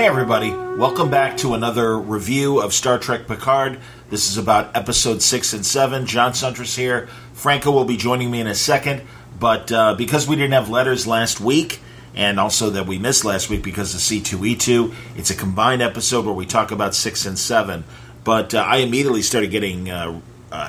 Hey everybody, welcome back to another review of Star Trek Picard. This is about episode 6 and 7. John Suntress here. Franco will be joining me in a second, but because we didn't have letters last week, and also that we missed last week because of C2E2, it's a combined episode where we talk about 6 and 7. But I immediately started getting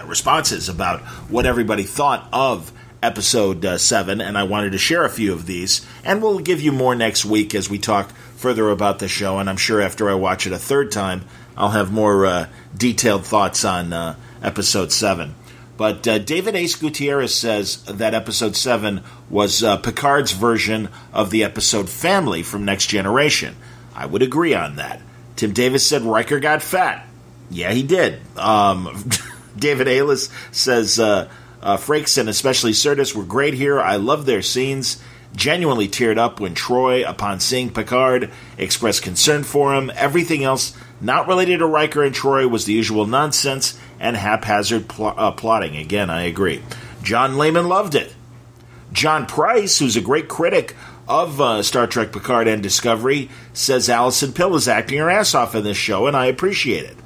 responses about what everybody thought of episode 7, and I wanted to share a few of these, and we'll give you more next week as we talk further about the show, and I'm sure after I watch it a third time, I'll have more detailed thoughts on episode 7. But David Ace Gutierrez says that episode 7 was Picard's version of the episode Family from Next Generation. I would agree on that. Tim Davis said Riker got fat. Yeah, he did. David Aylis says Frakes and especially Sirtis were great here. I love their scenes. Genuinely teared up when Troy, upon seeing Picard, expressed concern for him. Everything else not related to Riker and Troy was the usual nonsense and haphazard plotting. Again, I agree. John Lehman loved it. John Price, who's a great critic of Star Trek Picard and Discovery, says Alison Pill is acting her ass off in this show, and I appreciate it.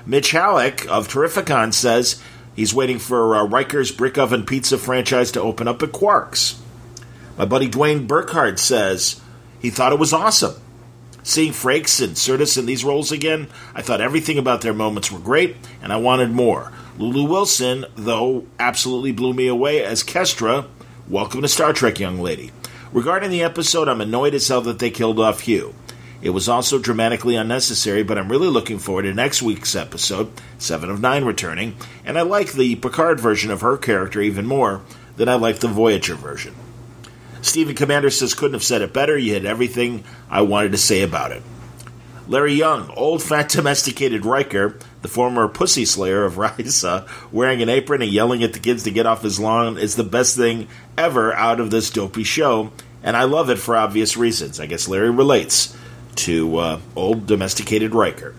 Mitch Halleck of Terrificon says he's waiting for Riker's Brick Oven Pizza franchise to open up at Quark's. My buddy Dwayne Burkhardt says he thought it was awesome. Seeing Frakes and Sirtis in these roles again, I thought everything about their moments were great, and I wanted more. Lulu Wilson, though, absolutely blew me away as Kestra. Welcome to Star Trek, young lady. Regarding the episode, I'm annoyed as hell that they killed off Hugh. It was also dramatically unnecessary, but I'm really looking forward to next week's episode, 7 of 9 returning, and I like the Picard version of her character even more than I like the Voyager version. Stephen Commander says, couldn't have said it better. You had everything I wanted to say about it. Larry Young, old fat domesticated Riker, the former pussy slayer of Risa, wearing an apron and yelling at the kids to get off his lawn is the best thing ever out of this dopey show, and I love it for obvious reasons. I guess Larry relates to old domesticated Riker.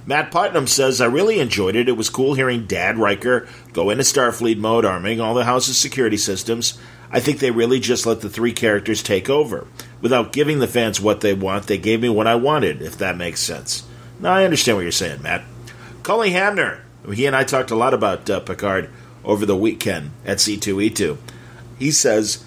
Matt Putnam says, I really enjoyed it. It was cool hearing Dad Riker go into Starfleet mode, arming all the house's security systems. I think they really just let the three characters take over. Without giving the fans what they want, they gave me what I wanted, if that makes sense. Now, I understand what you're saying, Matt. Cully Hamner, he and I talked a lot about Picard over the weekend at C2E2. He says,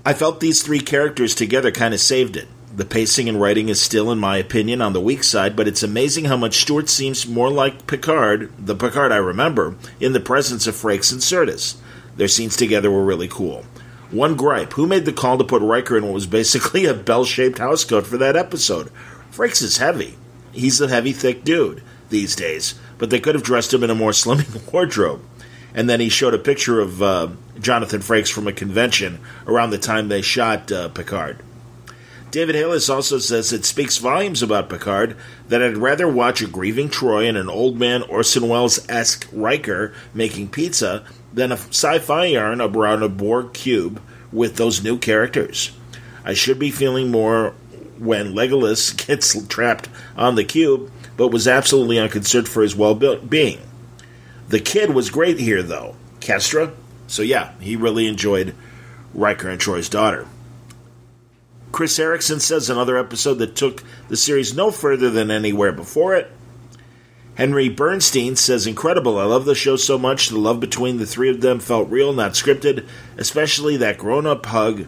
I felt these three characters together kind of saved it. The pacing and writing is still, in my opinion, on the weak side, but it's amazing how much Stewart seems more like Picard, the Picard I remember, in the presence of Frakes and Sirtis. Their scenes together were really cool. One gripe, who made the call to put Riker in what was basically a bell-shaped housecoat for that episode? Frakes is heavy. He's a heavy, thick dude these days, but they could have dressed him in a more slimming wardrobe. And then he showed a picture of Jonathan Frakes from a convention around the time they shot Picard. David Hayles also says it speaks volumes about Picard that I'd rather watch a grieving Troy and an old man Orson Welles-esque Riker making pizza than a sci-fi yarn around a Borg cube with those new characters. I should be feeling more when Legolas gets trapped on the cube, but was absolutely unconcerned for his well-being. The kid was great here, though. Kestra? So yeah, he really enjoyed Riker and Troy's daughter. Chris Erickson says another episode that took the series no further than anywhere before it. Henry Bernstein says, incredible, I love the show so much, the love between the three of them felt real, not scripted, especially that grown-up hug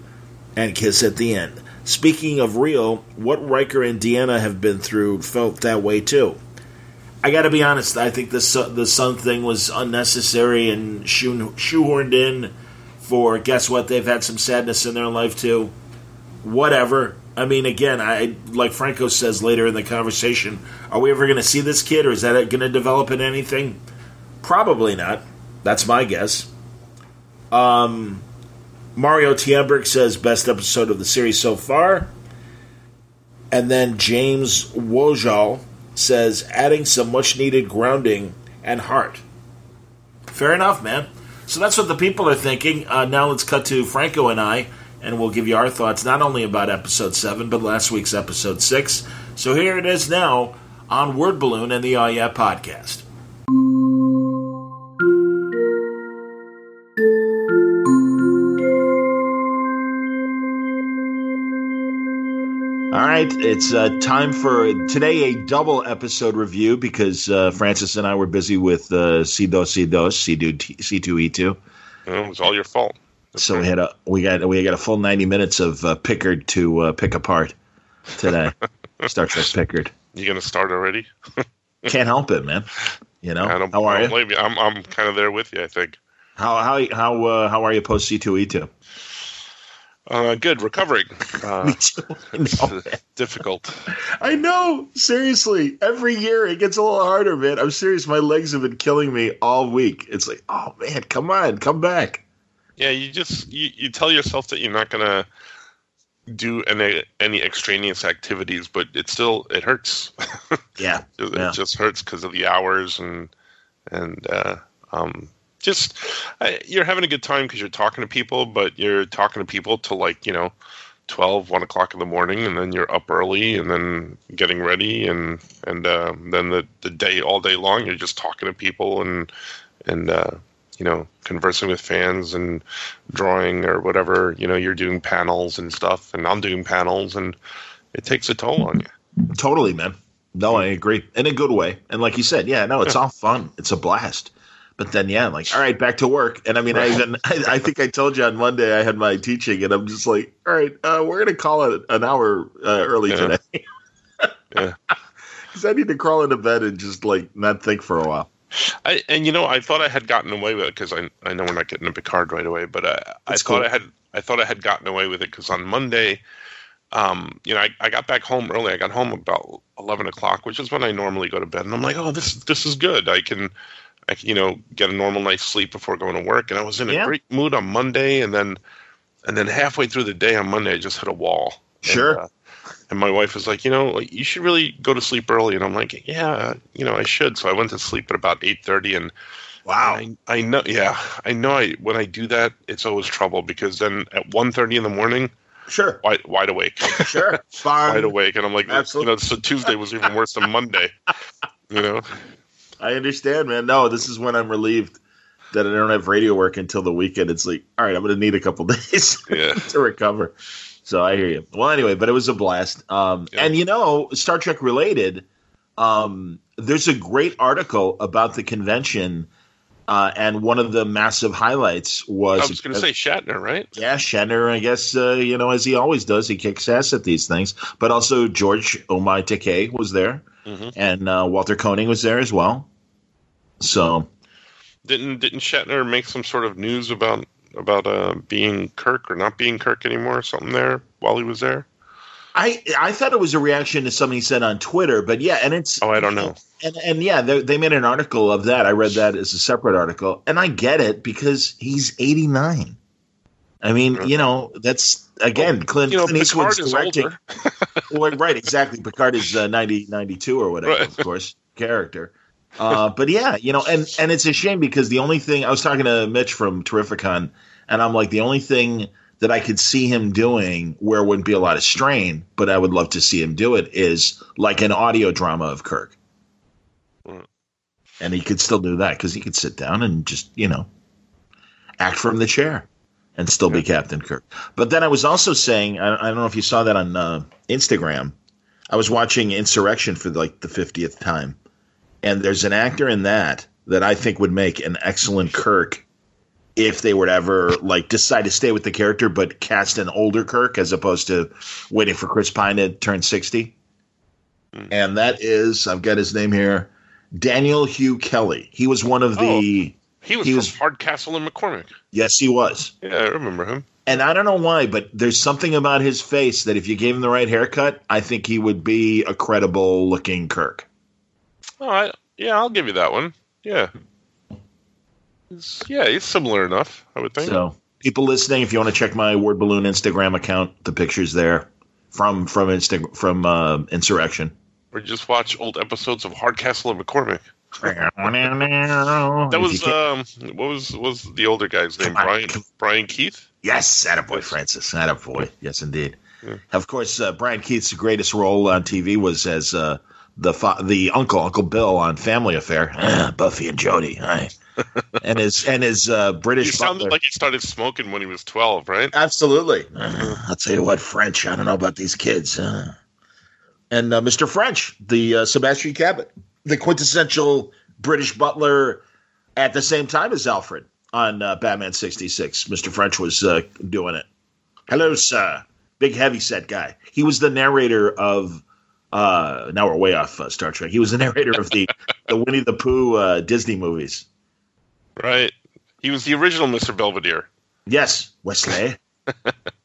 and kiss at the end. Speaking of real, what Riker and Deanna have been through felt that way too. I gotta be honest, I think the son thing was unnecessary and shoehorned in for, guess what, they've had some sadness in their life too. Whatever. I mean, again, like Franco says later in the conversation, are we ever going to see this kid, or is that going to develop in anything? Probably not. That's my guess. Mario Tiemberg says, best episode of the series so far. And then James Wojal says, adding some much-needed grounding and heart. Fair enough, man. So that's what the people are thinking. Now let's cut to Franco and I, and we'll give you our thoughts not only about Episode 7, but last week's Episode 6. So here it is now on Word Balloon and the Oh Yeah podcast. All right, right, it's time for today a double episode review because Francis and I were busy with C2E2. It was all your fault. So we got a full 90 minutes of Picard to pick apart today. Star Trek Picard. You gonna start already? Can't help it, man. You know. How are you? I'm kind of there with you. I think. How are you post C2E2? Good, recovering. Me too. Difficult. I know. Seriously, every year it gets a little harder, man. I'm serious. My legs have been killing me all week. It's like, oh man, come on, come back. Yeah, you tell yourself that you're not gonna do any extraneous activities, but it hurts. Yeah, it just hurts because of the hours and you're having a good time because you're talking to people, but you're talking to people till 12, 1 o'clock in the morning, and then you're up early and then getting ready and then the day all day long you're just talking to people and conversing with fans and drawing or whatever. You're doing panels and stuff, and I'm doing panels, and it takes a toll on you. Totally, man. No, I agree. In a good way. And like you said, it's all fun. It's a blast. But then, all right, back to work. And I mean, I think I told you on Monday I had my teaching, and I'm just like, all right, we're going to call it an hour early today. Yeah. Because I need to crawl into bed and just not think for a while. I thought I had gotten away with it because I know we're not getting a Picard right away, but I thought I had gotten away with it because on Monday, I got back home early. I got home about 11 o'clock, which is when I normally go to bed, and I'm like, oh, this is good. I can get a normal night's sleep before going to work, and I was in a great mood on Monday, and then halfway through the day on Monday, I just hit a wall. Sure. And my wife was like, you should really go to sleep early. And I'm like, yeah, I should. So I went to sleep at about 8:30. And wow, I know. When I do that, it's always trouble because then at 1:30 in the morning, sure, wide awake. Sure, fine. Wide awake. And I'm like, absolutely. So Tuesday was even worse than Monday. I understand, man. No, this is when I'm relieved that I don't have radio work until the weekend. It's like, all right, I'm going to need a couple days to recover. So I hear you. Well, anyway, but it was a blast. And, Star Trek related, there's a great article about the convention, and one of the massive highlights was... I was going to say Shatner, right? Yeah, Shatner, I guess, as he always does, he kicks ass at these things. But also George Omai Takei was there, and Walter Koenig was there as well. So... Didn't Shatner make some sort of news about being Kirk or not being Kirk anymore or something there while he was there? I thought it was a reaction to something he said on Twitter, but and it's... Oh, I don't know. And they made an article of that. I read that as a separate article, and I get it because he's 89. I mean, that's, again, Clint Eastwood's directing. Older. Well, right, exactly. Picard is 92 or whatever, of course, character. But and it's a shame because the only thing I was talking to Mitch from Terrificon, and I'm like, the only thing that I could see him doing where it wouldn't be a lot of strain, but I would love to see him do it, is like an audio drama of Kirk. And he could still do that because he could sit down and just, act from the chair and still be Captain Kirk. But then I was also saying, I don't know if you saw that on Instagram, I was watching Insurrection for the 50th time. And there's an actor in that I think would make an excellent Kirk if they would ever decide to stay with the character but cast an older Kirk as opposed to waiting for Chris Pine to turn 60. And that is, I've got his name here, Daniel Hugh Kelly. He was one of the... He was from Hardcastle and McCormick. Yes, he was. Yeah, I remember him. And I don't know why, but there's something about his face that if you gave him the right haircut, I think he would be a credible-looking Kirk. Oh, I'll give you that one. Yeah. He's similar enough, I would think. So, people listening, if you want to check my Word Balloon Instagram account, the picture's there from Insurrection. Or just watch old episodes of Hardcastle and McCormick. That was what was the older guy's name? Brian Keith? Yes, attaboy, Francis. Attaboy. Yes, indeed. Yeah. Of course, Brian Keith's greatest role on TV was as the Uncle Bill on Family Affair. Buffy and Jody. And his British. He sounded like he started smoking when he was 12, right? Absolutely. I'll tell you what, French. I don't know about these kids. And Mr. French, the Sebastian Cabot, the quintessential British butler at the same time as Alfred on Batman 66. Mr. French was doing it. Hello, sir. Big heavyset guy. He was the narrator of now we're way off Star Trek. He was the narrator of the Winnie the Pooh Disney movies. Right. He was the original Mr. Belvedere. Yes, Wesley.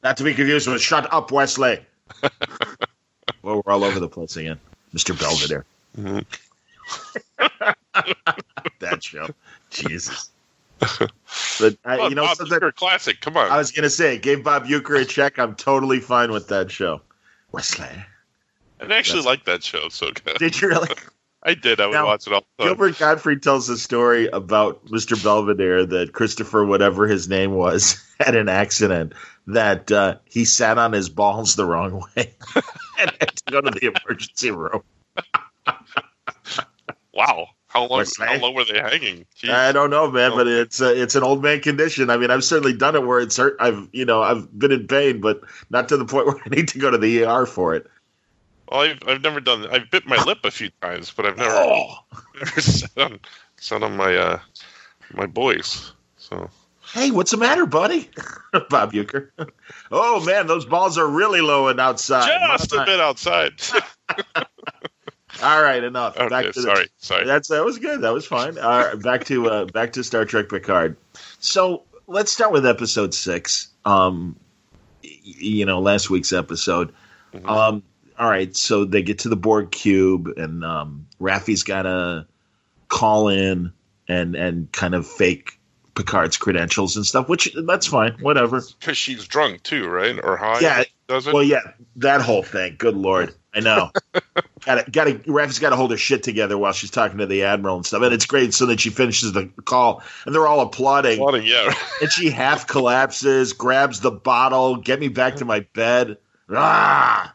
Not to be confused with Shut Up, Wesley. Well, we're all over the place again. Mr. Belvedere. Mm-hmm. That show. Jesus. But Bob Uecker classic. Come on. I was going to say, gave Bob Uecker a check. I'm totally fine with that show. Wesley. I actually liked that show. So good. Did you really? I did. I would watch it all the time. Gilbert Gottfried tells a story about Mr. Belvedere that Christopher, whatever his name was, had an accident that he sat on his balls the wrong way and had to go to the emergency room. Wow. How long were they hanging? Jeez. I don't know, man, but it's an old man condition. I mean, I've certainly done it where it's hurt. I've been in pain, but not to the point where I need to go to the ER for it. Well, I've never done. I've bit my lip a few times, but I've never sat on my my boys. So hey, what's the matter, buddy? Bob Uecker. Oh man, those balls are really low and outside. Just a bit outside. All right, enough. Okay, sorry. That was good. That was fine. All right, back to Star Trek Picard. So let's start with episode 6. Last week's episode. Mm-hmm. All right, so they get to the Borg cube, and Raffi's got to call in and kind of fake Picard's credentials and stuff, which that's fine, whatever. Because she's drunk too, right? Or high? Yeah. Does it? Well, yeah, that whole thing. Good Lord. I know. Raffi's got to hold her shit together while she's talking to the Admiral and stuff. And it's great so that she finishes the call, and they're all applauding. Yeah. And she half collapses, grabs the bottle, get me back to my bed. Ah!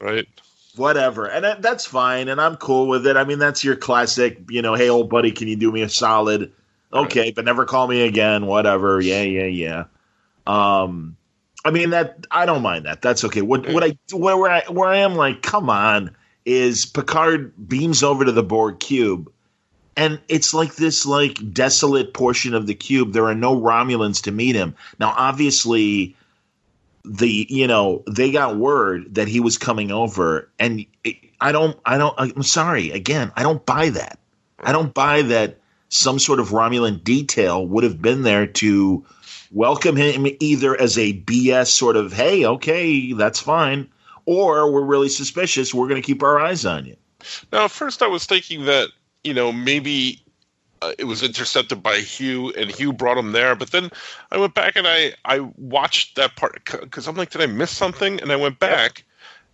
Right. Whatever. And that's fine, and I'm cool with it. I mean, that's your classic, hey, old buddy, can you do me a solid? Okay, right. But never call me again. Whatever. Yeah. I mean, that I don't mind that. That's okay. Where I am like, come on, is Picard beams over to the Borg cube, and it's like this desolate portion of the cube. There are no Romulans to meet him. Now, obviously, they got word that he was coming over, and I'm sorry, again, I don't buy that. I don't buy that some sort of Romulan detail would have been there to welcome him either as a BS sort of, hey, okay, that's fine, or we're really suspicious, we're going to keep our eyes on you. Now, at first I was thinking that, maybe it was intercepted by Hugh, and Hugh brought him there. But then I went back and I watched that part because I'm like, did I miss something? And I went back,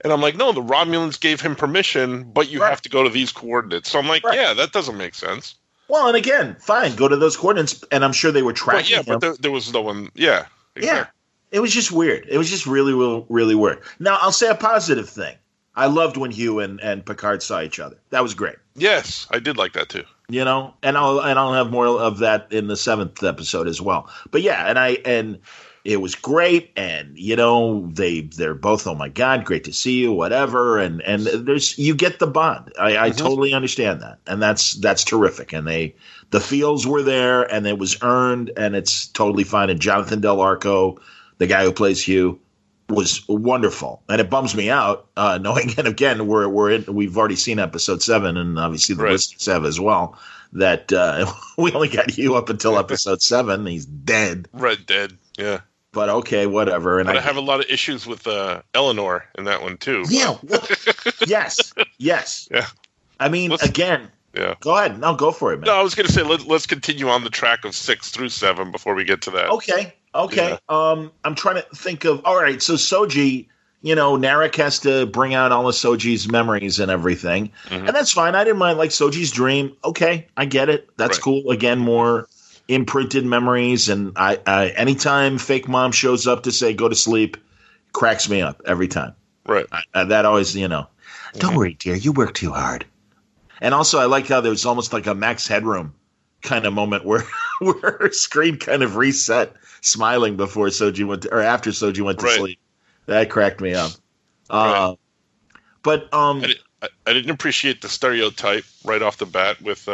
and I'm like, no, the Romulans gave him permission, but you have to go to these coordinates. So I'm like, yeah, that doesn't make sense. Well, and again, fine, go to those coordinates, and I'm sure they were tracking him. But there was no one. Yeah, exactly. Yeah, it was just weird. It was just really, really, really weird. Now, I'll say a positive thing. I loved when Hugh and Picard saw each other. That was great. Yes, I did like that too. And I'll have more of that in the 7th episode as well. But yeah, and it was great, and they're both, oh my God, great to see you, whatever, and you get the bond. I totally understand that, and that's terrific. And the feels were there, and it was earned, and it's totally fine. And Jonathan Del Arco, the guy who plays Hugh, was wonderful, and it bums me out knowing. And again, we've already seen episode 7, and obviously the listeners have as well. That we only got Hugh up until episode 7. He's dead. Red dead. Yeah. But okay, whatever. And I have a lot of issues with Eleanor in that one too. Yeah. Yes. Yeah. I mean, again. Yeah. Go ahead. No, go for it, man. No, I was going to say let's continue on the track of 6 through 7 before we get to that. Okay. Yeah. I'm trying to think of. All right. So Soji, Narek has to bring out all of Soji's memories and everything, and that's fine. I didn't mind Soji's dream. Okay, I get it. That's cool. Again, more imprinted memories, and I anytime fake mom shows up to say go to sleep, cracks me up every time. Right. That always, don't worry, dear, you work too hard. And also, I like how there's almost like a Max Headroom kind of moment where her screen kind of reset, smiling before Soji went to, or after Soji went to sleep. That cracked me up. But I didn't appreciate the stereotype right off the bat with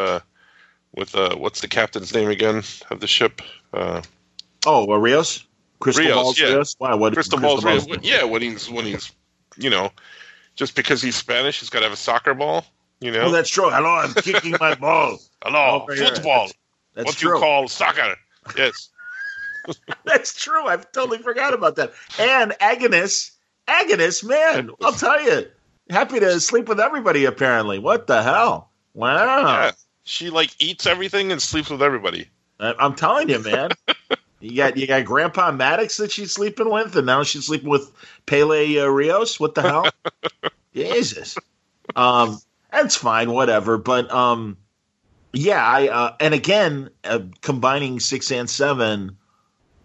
what's the captain's name again of the ship? Rios? Crystal Balls yeah. Rios? Wow, what Crystal Balls Rios. Yeah, when he's just because he's Spanish, he's got to have a soccer ball. Oh, that's true. Hello, I'm kicking my ball. Hello, football. That's what true. you call soccer? Yes. That's true. I totally forgot about that. And Agnes, man, I'll tell you, happy to sleep with everybody. Apparently, what the hell? Wow. Yeah. She eats everything and sleeps with everybody. I'm telling you, man. You got Grandpa Maddox that she's sleeping with, and now she's sleeping with Pele Rios. What the hell? Jesus. That's fine, whatever. But and again, combining 6 and 7.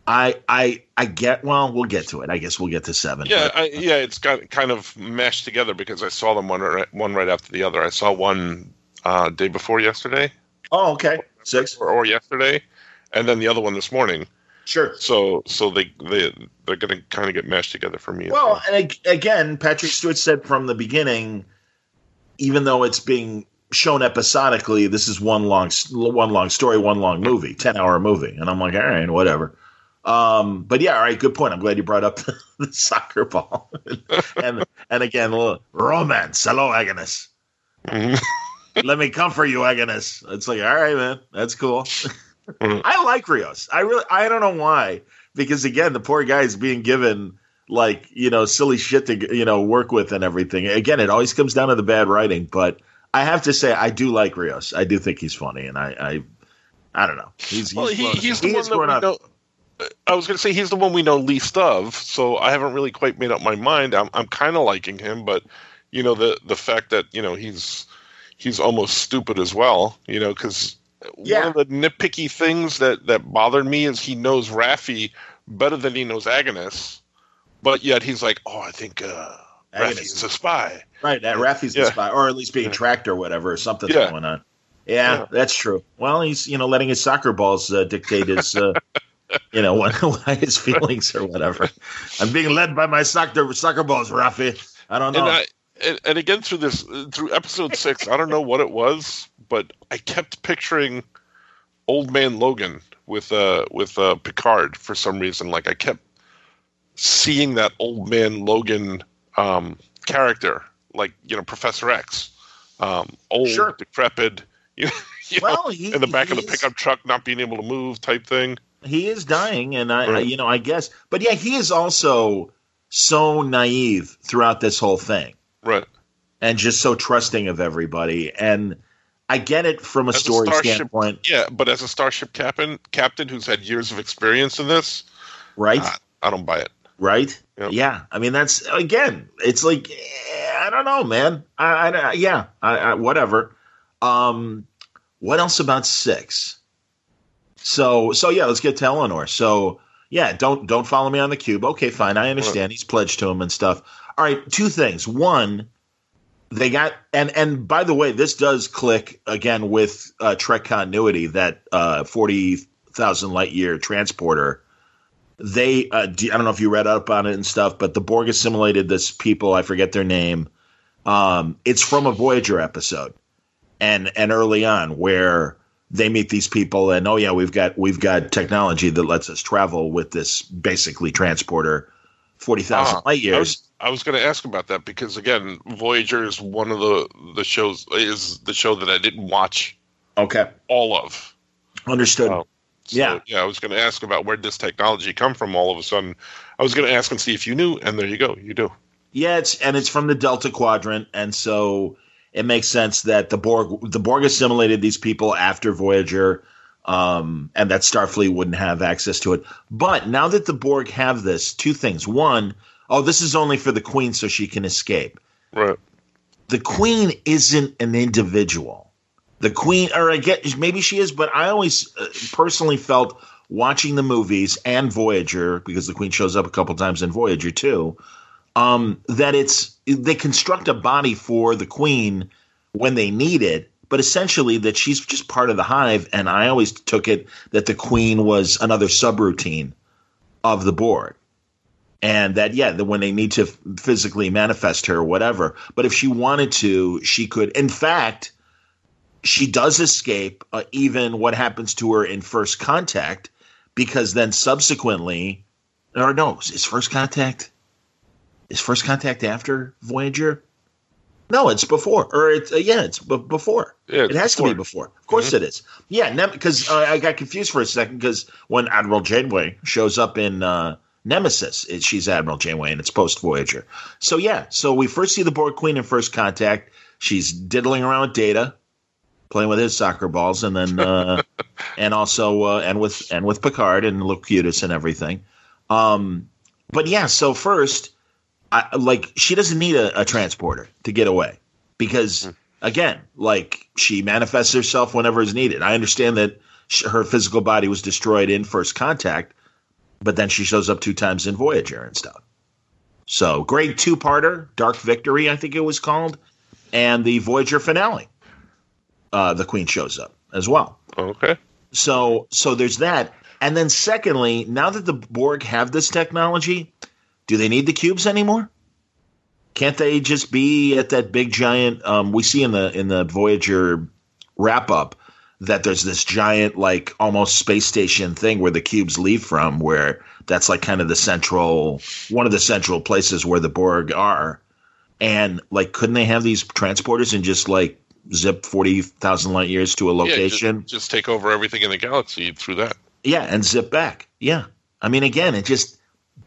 I get. Well, we'll get to it. I guess we'll get to 7. Yeah, it's got kind of mashed together because I saw them one right after the other. I saw one day before yesterday. Oh, okay. 6 or yesterday, and then the other one this morning. Sure. So they're going to kind of get mashed together for me. Well, and again, Patrick Stewart said from the beginning, even though it's being shown episodically, this is one long story, one long movie, 10-hour movie, and I'm like, all right, whatever. But yeah, all right, good point. I'm glad you brought up the soccer ball, and again, a little romance. Hello, Agnes. Mm-hmm. Let me comfort you, Agnes. It's like, all right, man, that's cool. I like Rios. I don't know why, because again, the poor guy is being given silly shit to work with and everything. Again, it always comes down to the bad writing, but I have to say I do like Rios. I do think he's funny, and I don't know. He's the one that we know. I was going to say he's the one we know least of, so I haven't really quite made up my mind. I'm kind of liking him, but the fact that he's almost stupid as well, because one of the nitpicky things that bothered me is he knows Raffi better than he knows Agnes, but yet he's like, oh, I think Raffi's a spy. Right, Raffi's a spy, or at least being tracked or whatever, something's going on. Yeah, that's true. Well, he's letting his soccer balls dictate his his feelings or whatever. I'm being led by my soccer balls, Raffi. I don't know. And again, through episode 6, I don't know what it was, but I kept picturing Old Man Logan with Picard for some reason. Like I kept seeing that Old Man Logan character, Professor X, old, decrepit, in the back of the pickup truck, not being able to move, type thing. He is dying, and I guess, but yeah, he is also so naive throughout this whole thing. Right. And just so trusting of everybody. And I get it from a story standpoint. Yeah, but as a starship captain who's had years of experience in this, right? I don't buy it. Right? Yep. Yeah. I mean, that's, again, it's like, I don't know, man. I whatever. What else about 6? So yeah, let's get to Eleanor. So yeah, don't follow me on the cube. Okay, fine. I understand. Right. He's pledged to him and stuff. All right, 2 things. One, they got and by the way, this does click again with Trek continuity, that 40,000 light year transporter. They I don't know if you read up on it and stuff, but the Borg assimilated this people. I forget their name. It's from a Voyager episode, and early on where they meet these people, and we've got technology that lets us travel with this basically transporter 40,000 light years. I was going to ask about that because again, Voyager is one of the shows, is the show that I didn't watch. Okay, all of. Understood. I was going to ask about where this technology come from. All of a sudden, I was going to ask and see if you knew, and there you go, you do. Yeah, it's from the Delta Quadrant, and so it makes sense that the Borg assimilated these people after Voyager, and that Starfleet wouldn't have access to it. But now that the Borg have this, 2 things. One, this is only for the Queen so she can escape. Right. The Queen isn't an individual. The Queen, or I get maybe she is, but I always personally felt watching the movies and Voyager, because the Queen shows up a couple times in Voyager too, that they construct a body for the Queen when they need it, but essentially that she's just part of the hive. And I always took it that the Queen was another subroutine of the Borg. And that when they need to physically manifest her or whatever. But if she wanted to, she could. In fact, she does escape even what happens to her in First Contact, because then subsequently, or no, is First Contact after Voyager? No, it's before, or it's before. Yeah, it has to be before. Of course it is. Yeah, because I got confused for a second, because when Admiral Janeway shows up in Nemesis, she's Admiral Janeway, and it's post Voyager. So we first see the Borg Queen in First Contact. She's diddling around with Data, playing with his soccer balls, and then and with Picard and Locutus and everything. So first, she doesn't need a transporter to get away, because again, she manifests herself whenever is needed. I understand that her physical body was destroyed in First Contact, but then she shows up 2 times in Voyager and stuff. So great 2-parter, Dark Victory, I think it was called, and the Voyager finale. The Queen shows up as well. Okay. So there's that. And then secondly, now that the Borg have this technology, do they need the cubes anymore? Can't they just be at that big giant? We see in the Voyager wrap up that there's this giant, almost space station thing where the cubes leave from, where that's kind of one of the central places where the Borg are. And couldn't they have these transporters and just zip 40,000 light years to a location? Just take over everything in the galaxy through that. Yeah, and zip back. Yeah. I mean, again, it just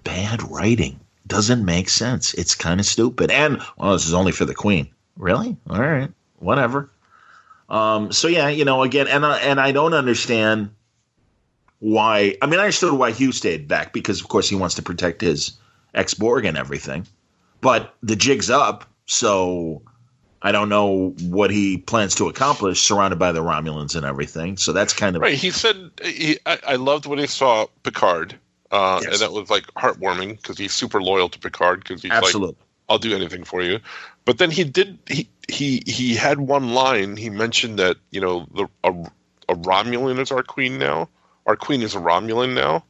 bad writing. Doesn't make sense. It's kind of stupid. And, this is only for the Queen. Really? All right. Whatever. Again, and I don't understand why. I mean, I understood why Hugh stayed back, because, of course, he wants to protect his ex-Borg and everything. But the jig's up, so I don't know what he plans to accomplish surrounded by the Romulans and everything. So that's kind of... Right. He said I loved when he saw Picard. Yes. And that was heartwarming, because he's super loyal to Picard, because he's Absolutely. I'll do anything for you. But then he had one line. He mentioned that, a Romulan is our queen now. Our queen is a Romulan now.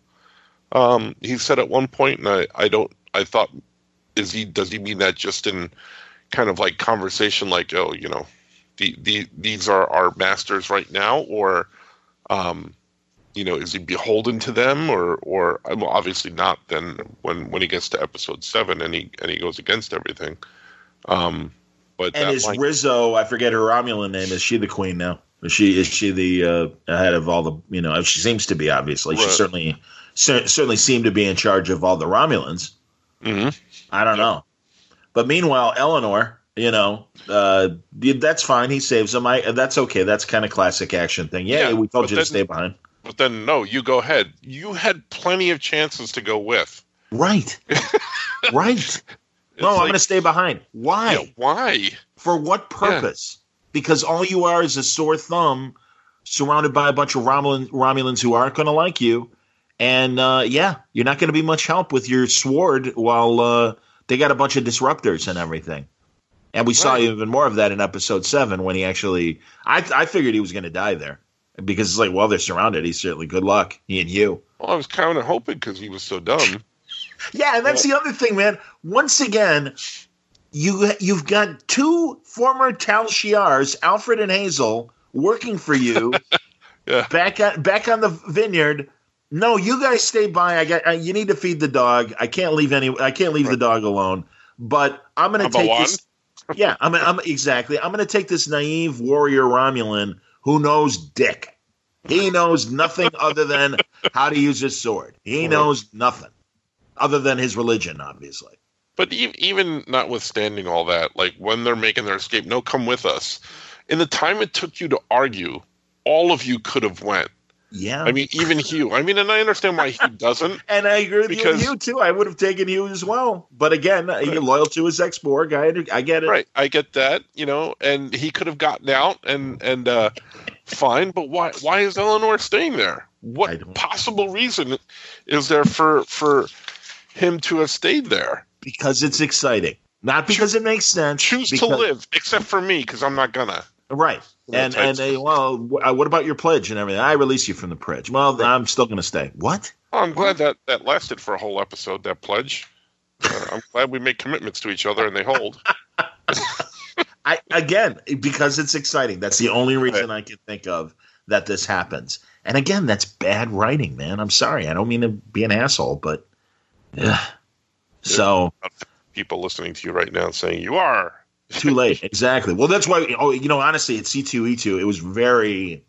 He said at one point, and I thought, does he mean that just in kind of conversation, these are our masters right now, or is he beholden to them, or obviously not then when he gets to episode 7 and he goes against everything. But is Rizzo, I forget her Romulan name, is she the queen now? Is she the head of all the, she seems to be, obviously. Right. She certainly seemed to be in charge of all the Romulans. Mm-hmm. I don't know. But meanwhile, Eleanor, that's fine. He saves them. That's okay. That's kind of classic action thing. Yeah, we told you to stay behind. But then, no, you go ahead. You had plenty of chances to go with. Right. Right. No, I'm going to stay behind. Why? Yeah, why? For what purpose? Yeah. Because all you are is a sore thumb surrounded by a bunch of Romulans who aren't going to like you. And, you're not going to be much help with your sword while they got a bunch of disruptors and everything. And we saw even more of that in episode 7 when he actually – I figured he was going to die there. Because it's they're surrounded. He's certainly good luck. He and you. Well, I was kind of hoping, because he was so dumb. Yeah, and that's the other thing, man. Once again, you've got 2 former Tal Shiars, Alfred and Hazel, working for you. Yeah. Back on the vineyard. No, you guys stay by. You need to feed the dog. I can't leave the dog alone. But I'm going to take this. Yeah, exactly. I'm going to take this naive warrior Romulan who knows dick. He knows nothing other than how to use his sword. He knows nothing other than his religion, obviously. But even notwithstanding all that, when they're making their escape, no, come with us. In the time it took you to argue, all of you could have went. Yeah. I mean, even Hugh. I mean, and I understand why Hugh doesn't. And I agree with you too. I would have taken Hugh as well. But again, you're loyal to his ex-Borg. I get it. Right. I get that, and he could have gotten out and fine. But why is Eleanor staying there? What possible reason is there for him to have stayed there? Because it's exciting. Not because it makes sense. Choose to live, except for me, because I'm not gonna. Right. And what about your pledge and everything? I release you from the pledge. Well, I'm still going to stay. What? Oh, I'm glad that lasted for a whole episode, that pledge. I'm glad we make commitments to each other and they hold. Again, because it's exciting. That's the only reason I can think of that this happens. And again, that's bad writing, man. I'm sorry. I don't mean to be an asshole, but so people listening to you right now saying you are too late. Exactly. Well, that's why. Honestly, at C2E2, it was very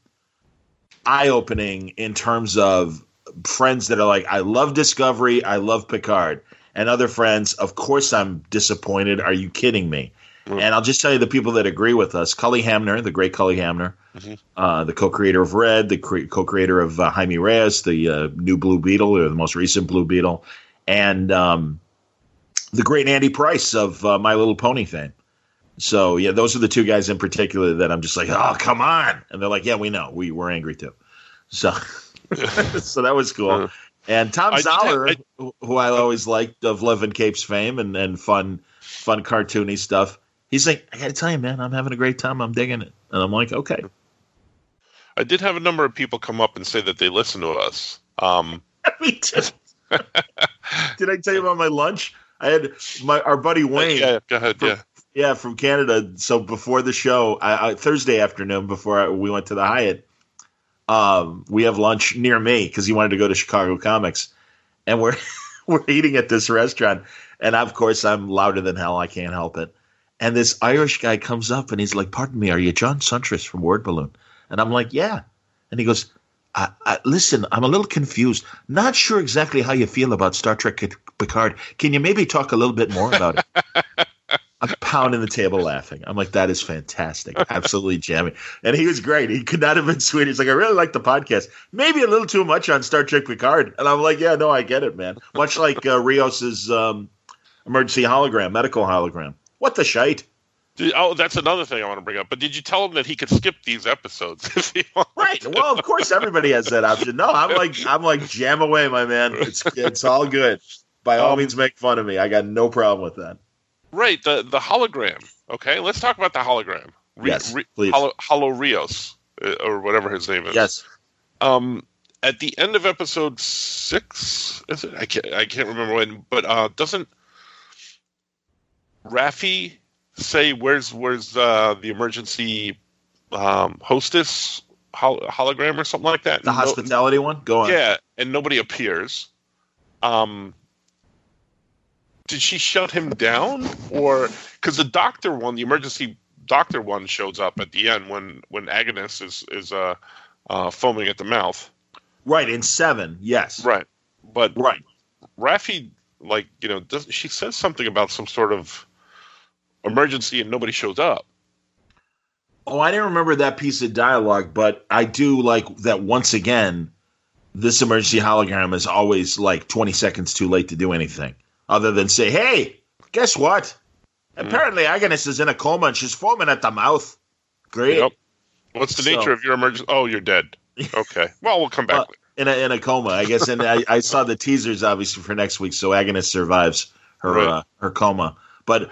eye-opening in terms of friends that are like, I love Discovery, I love Picard, and other friends, of course, I'm disappointed. Are you kidding me? And I'll just tell you the people that agree with us. Cully Hamner, the great Cully Hamner, the co-creator of Red, the co-creator of Jaime Reyes, the new Blue Beetle, or the most recent Blue Beetle, and the great Andy Price of My Little Pony fame. So, yeah, those are the two guys in particular that I'm just like, oh, come on. And they're like, yeah, we know. We're angry too. So so that was cool. And Tom Zoller, who I always liked of Love and Capes fame and fun cartoony stuff, he's like, I got to tell you, man, I'm having a great time. I'm digging it. And I'm like, okay. I did have a number of people come up and say that they listen to us. Me too. Did I tell you about my lunch? I had our buddy Wayne. Yeah, go ahead. Yeah, from Canada. So before the show, Thursday afternoon, before we went to the Hyatt, we have lunch near me because he wanted to go to Chicago Comics, and we're eating at this restaurant. And of course, I'm louder than hell. I can't help it. And this Irish guy comes up and he's like, "Pardon me, are you John Suntress from Word Balloon?" And I'm like, "Yeah." And he goes, "Listen, I'm a little confused. Not sure exactly how you feel about Star Trek Picard. Can you maybe talk a little bit more about it?" I'm pounding the table laughing. I'm like, that is fantastic. Absolutely jamming. And he was great. He could not have been sweeter. He's like, I really like the podcast. Maybe a little too much on Star Trek Picard. And I'm like, yeah, no, I get it, man. Much like Rios's emergency hologram, medical hologram. What the shite? That's another thing I want to bring up. But did you tell him that he could skip these episodes if he wanted? Right. Well, of course, everybody has that option. No, I'm like, jam away, my man. It's all good. By all means, make fun of me. I got no problem with that. Right, the hologram. Okay, let's talk about the hologram. Yes, please. Holo Rios, or whatever his name is. Yes. At the end of episode 6, is it? I can't remember when. But doesn't Raffi say where's the emergency hostess hologram or something like that? The hospitality one. Go on. Yeah, and nobody appears. Did she shut him down, or because the doctor one, the emergency doctor one, shows up at the end when Agnes is foaming at the mouth? Right, in 7, yes. Right, but right, Raffi, she says something about some sort of emergency and nobody shows up. Oh, I didn't remember that piece of dialogue, but I do like that. Once again, this emergency hologram is always like 20 seconds too late to do anything. Other than say, hey, guess what? Apparently Agnes is in a coma and she's foaming at the mouth. Great. Yep. What's the nature of your emergency? Oh, you're dead. Okay. Well, we'll come back. In a coma, I guess. And I saw the teasers, obviously, for next week, so Agnes survives her coma. But,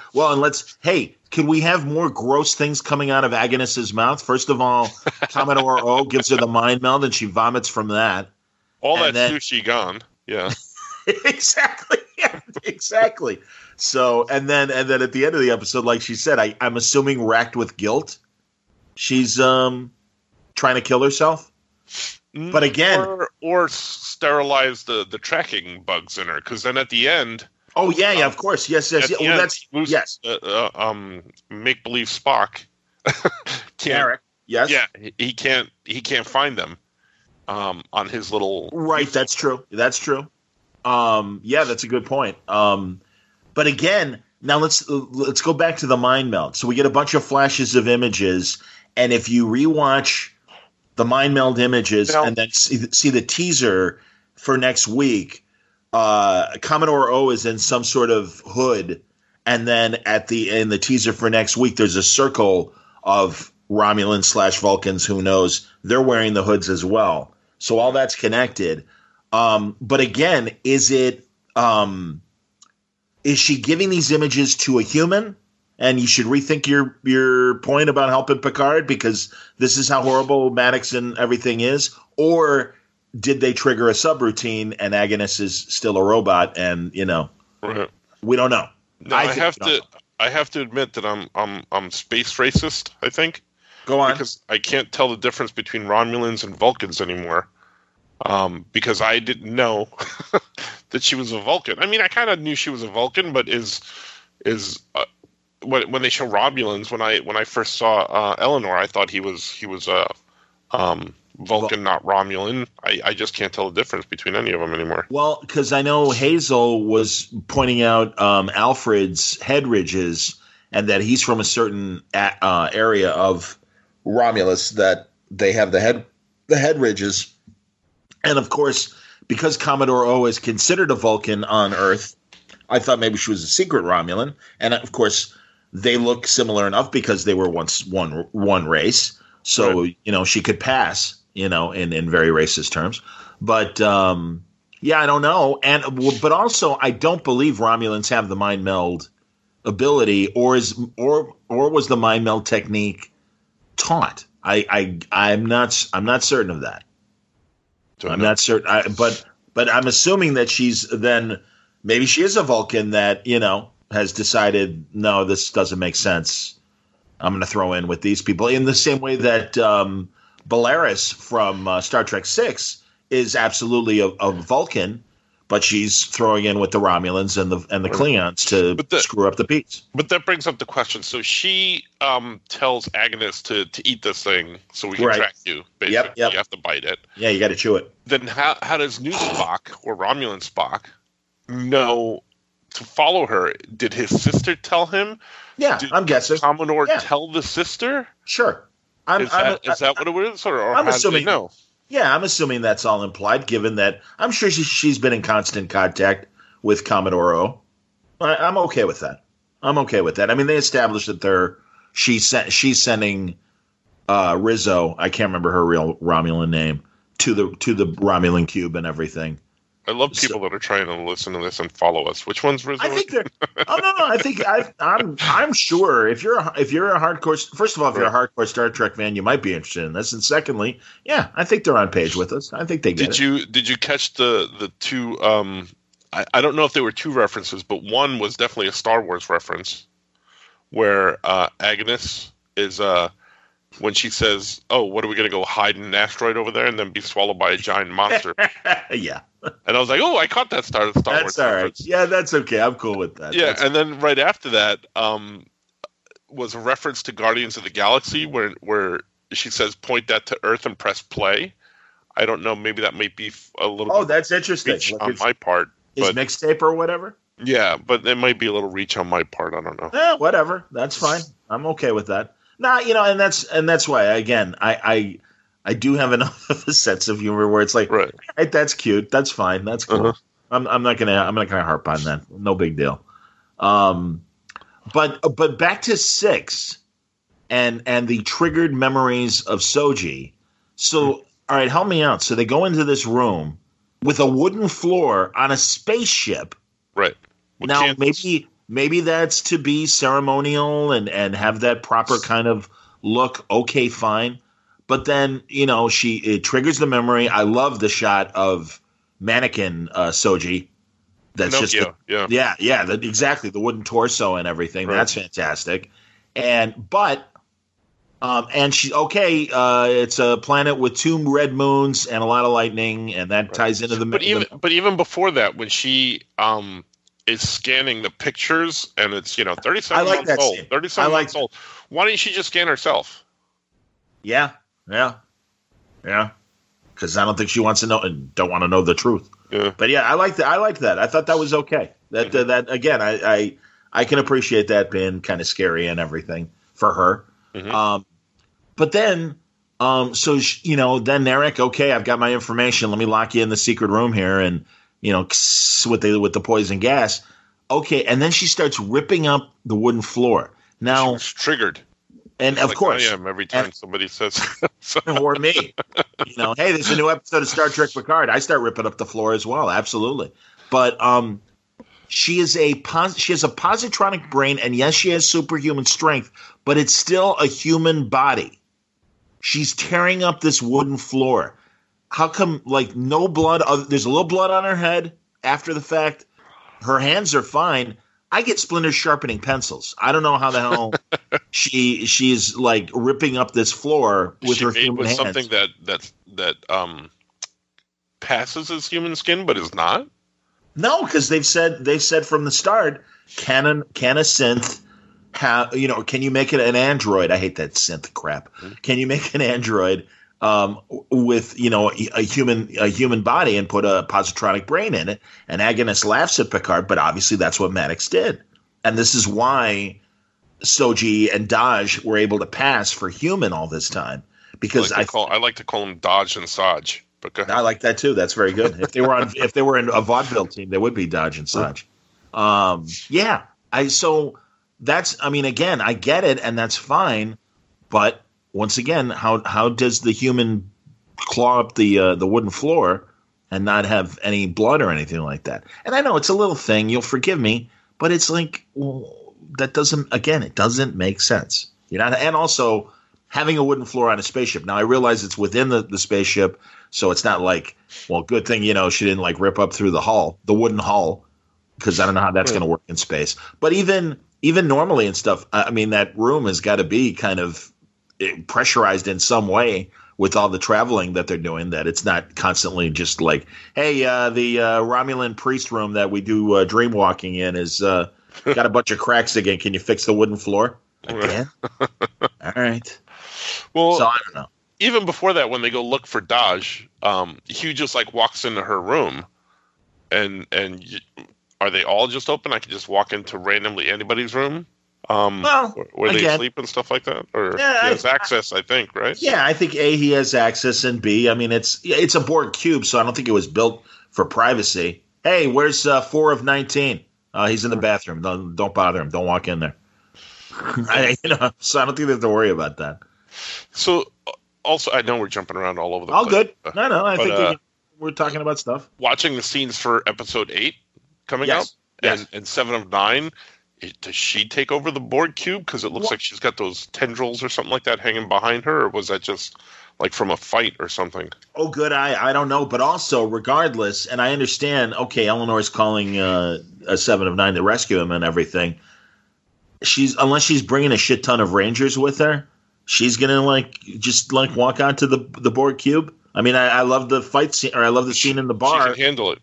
can we have more gross things coming out of Agnes's mouth? First of all, Commodore O gives her the mind meld and she vomits from that. All that sushi gone. Yeah. Exactly. Yeah, exactly. So, and then at the end of the episode, like she said, I'm assuming racked with guilt, she's trying to kill herself. But again, or sterilize the tracking bugs in her, because then at the end. Oh yeah, of course, yes. Well, that's yes. Make believe Spock. Eric, yes. Yeah, he can't find them. On his little. Right, that's true. That's true. Yeah, that's a good point. But again, now let's go back to the mind meld. So we get a bunch of flashes of images, and if you rewatch the mind meld images and then see the teaser for next week, Commodore O is in some sort of hood, and then in the teaser for next week, there's a circle of Romulans / Vulcans. Who knows? They're wearing the hoods as well. So all that's connected. But again, is she giving these images to a human? And you should rethink your point about helping Picard because this is how horrible Maddox and everything is. Or did they trigger a subroutine and Agnes is still a robot? And Right. We don't know. No, I have to admit that I'm space racist, I think. Go on. Because I can't tell the difference between Romulans and Vulcans anymore. Because I didn't know that she was a Vulcan. I mean, I kind of knew she was a Vulcan, but when they show Romulans, when I first saw Eleanor, I thought he was a Vulcan, not Romulan. I just can't tell the difference between any of them anymore. Well, because I know Hazel was pointing out Alfred's head ridges, and that he's from a certain area of Romulus that they have the head ridges. And of course, because Commodore O is considered a Vulcan on Earth, I thought maybe she was a secret Romulan. And of course, they look similar enough because they were once one race. So, right. She could pass, in very racist terms. But, I don't know. But also, I don't believe Romulans have the mind meld ability, or was the mind meld technique taught? I'm not certain of that. I'm not certain, but I'm assuming that maybe she is a Vulcan that has decided, no, this doesn't make sense. I'm going to throw in with these people in the same way that Belarus from Star Trek VI is absolutely a Vulcan, but she's throwing in with the Romulans and the Klingons to screw up the beats. But that brings up the question. So she tells Agnes to eat this thing so we can track you. Basically, yep. You have to bite it. Yeah, you got to chew it. Then how does new Spock or Romulan Spock know to follow her? Did his sister tell him? Yeah, I'm guessing. Did Commodore tell the sister? Sure. Is that what it was, or I'm how assuming, do they know? Yeah, I'm assuming that's all implied, given that I'm sure she's been in constant contact with Commodore O. I'm okay with that. I mean, they established that she's sending Rizzo. I can't remember her real Romulan name to the Romulan cube and everything. I love people that are trying to listen to this and follow us. Which one's Rizzo? I think they're. Oh no! I think I'm sure if you're a hardcore. First of all, if you're a hardcore Star Trek fan, you might be interested in this. And secondly, yeah, I think they're on page with us. I think they get it. Did you catch the two? I don't know if they were two references, but one was definitely a Star Wars reference, where Agnes is when she says, "Oh, what are we going to go hide in an asteroid over there and then be swallowed by a giant monster?" Yeah. And I was like, "Oh, I caught that Star Wars." That's all right. Yeah, that's okay. I'm cool with that. Yeah, and then right after that was a reference to Guardians of the Galaxy, where she says, "Point that to Earth and press play." I don't know. Maybe that might be a little. Oh, that's interesting. On my part, his mixtape or whatever. Yeah, but it might be a little reach on my part. I don't know. Yeah, whatever. That's fine. I'm okay with that. Nah, and that's why again I do have enough of a sense of humor where it's like, right, that's cute, that's fine, that's cool. Uh-huh. I'm not gonna harp on that. No big deal. But back to 6 and the triggered memories of Soji. So all right, help me out. So they go into this room with a wooden floor on a spaceship. Right. Now maybe that's to be ceremonial and have that proper kind of look. Okay, fine. But then, it triggers the memory. I love the shot of mannequin Soji. That's Pinocchio, just exactly, the wooden torso and everything. Right. That's fantastic. And she's okay. It's a planet with 2 red moons and a lot of lightning, and that ties into the. But even before that, when she is scanning the pictures, and it's 37 months old. 37 months old. Why didn't she just scan herself? Yeah. Because I don't think she wants to know and don't want to know the truth. Yeah. But yeah, I like that. I thought that was okay. That again, I can appreciate that being kind of scary and everything for her. Mm-hmm. But then, then Narek, okay, I've got my information. Let me lock you in the secret room here, and with the poison gas. Okay, and then she starts ripping up the wooden floor. Now she was triggered. And just of course, I am every time somebody says, or me, hey, there's a new episode of Star Trek Picard. I start ripping up the floor as well, absolutely. But she has a positronic brain, and yes, she has superhuman strength, but it's still a human body. She's tearing up this wooden floor. How come, no blood? There's a little blood on her head after the fact. Her hands are fine. I get splinters sharpening pencils. I don't know how the hell she's like ripping up this floor with her human hands. Something that passes as human skin, but is not. No, because they've said from the start, can a synth have, can you make it an android? I hate that synth crap. Can you make an android with a human body and put a positronic brain in it? And Agnes laughs at Picard, but obviously that's what Maddox did, and this is why Soji and Daj were able to pass for human all this time, because I like to call them Dodge and Saj. I like that too. That's very good. If they were in a vaudeville team, they would be Dodge and Saj. Yeah. Again, I get it, and that's fine. But once again, how does the human claw up the wooden floor and not have any blood or anything like that? And I know it's a little thing. You'll forgive me, but it's like, well, that it doesn't make sense. And also having a wooden floor on a spaceship. Now I realize it's within the spaceship, so it's not like, well, good thing she didn't like rip up through the wooden hull, because I don't know how that's going to work in space. But even normally and stuff, that room has got to be kind of pressurized in some way with all the traveling that they're doing, that it's not constantly just like, hey, the Romulan priest room that we do dream walking in is got a bunch of cracks again. Can you fix the wooden floor again? All right. Well, so I don't know. Even before that, when they go look for Daj, Hugh just like walks into her room, and are they all just open? I can just walk into randomly anybody's room, where they sleep and stuff like that, or he has access. I think, right? Yeah, I think A, he has access, and B, it's a Borg cube, so I don't think it was built for privacy. Hey, where's 4 of 19? He's in the bathroom. Don't bother him. Don't walk in there. So I don't think they have to worry about that. So, also, I know we're jumping around all over the place. All good. No, I think we're talking about stuff. Watching the scenes for episode 8 coming up, and 7 of 9, does she take over the Borg cube? Because it looks like she's got those tendrils or something like that hanging behind her, or was that just like from a fight or something? Oh, good. I don't know. But also, regardless, and I understand, okay, Eleanor's calling a 7 of 9 to rescue him and everything. Unless she's bringing a shit ton of Rangers with her, she's gonna just walk onto the Borg cube. I love the fight scene, or I love the scene in the bar. She can handle it.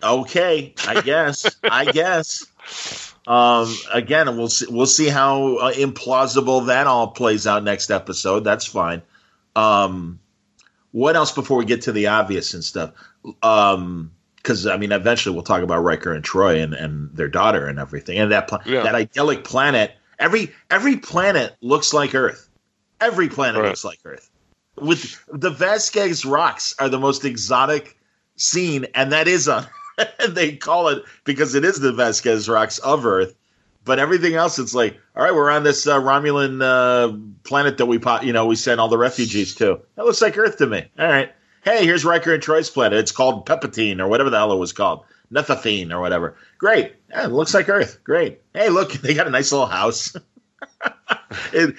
Okay, I guess. Again, we'll see how implausible that all plays out next episode. That's fine. What else before we get to the obvious and stuff? Because eventually we'll talk about Riker and Troy and their daughter and everything, and that idyllic planet. Every planet looks like Earth. Every planet looks like Earth. With the Vasquez rocks are the most exotic scene, and that is they call it because it is the Vasquez rocks of Earth. But everything else, it's like, all right, we're on this Romulan planet that we sent all the refugees to. That looks like Earth to me. All right. Hey, here's Riker and Troy's planet. It's called Pepatine or whatever the hell it was called. Nethathine or whatever. Great. Yeah, it looks like Earth. Great. Hey, look, they got a nice little house. and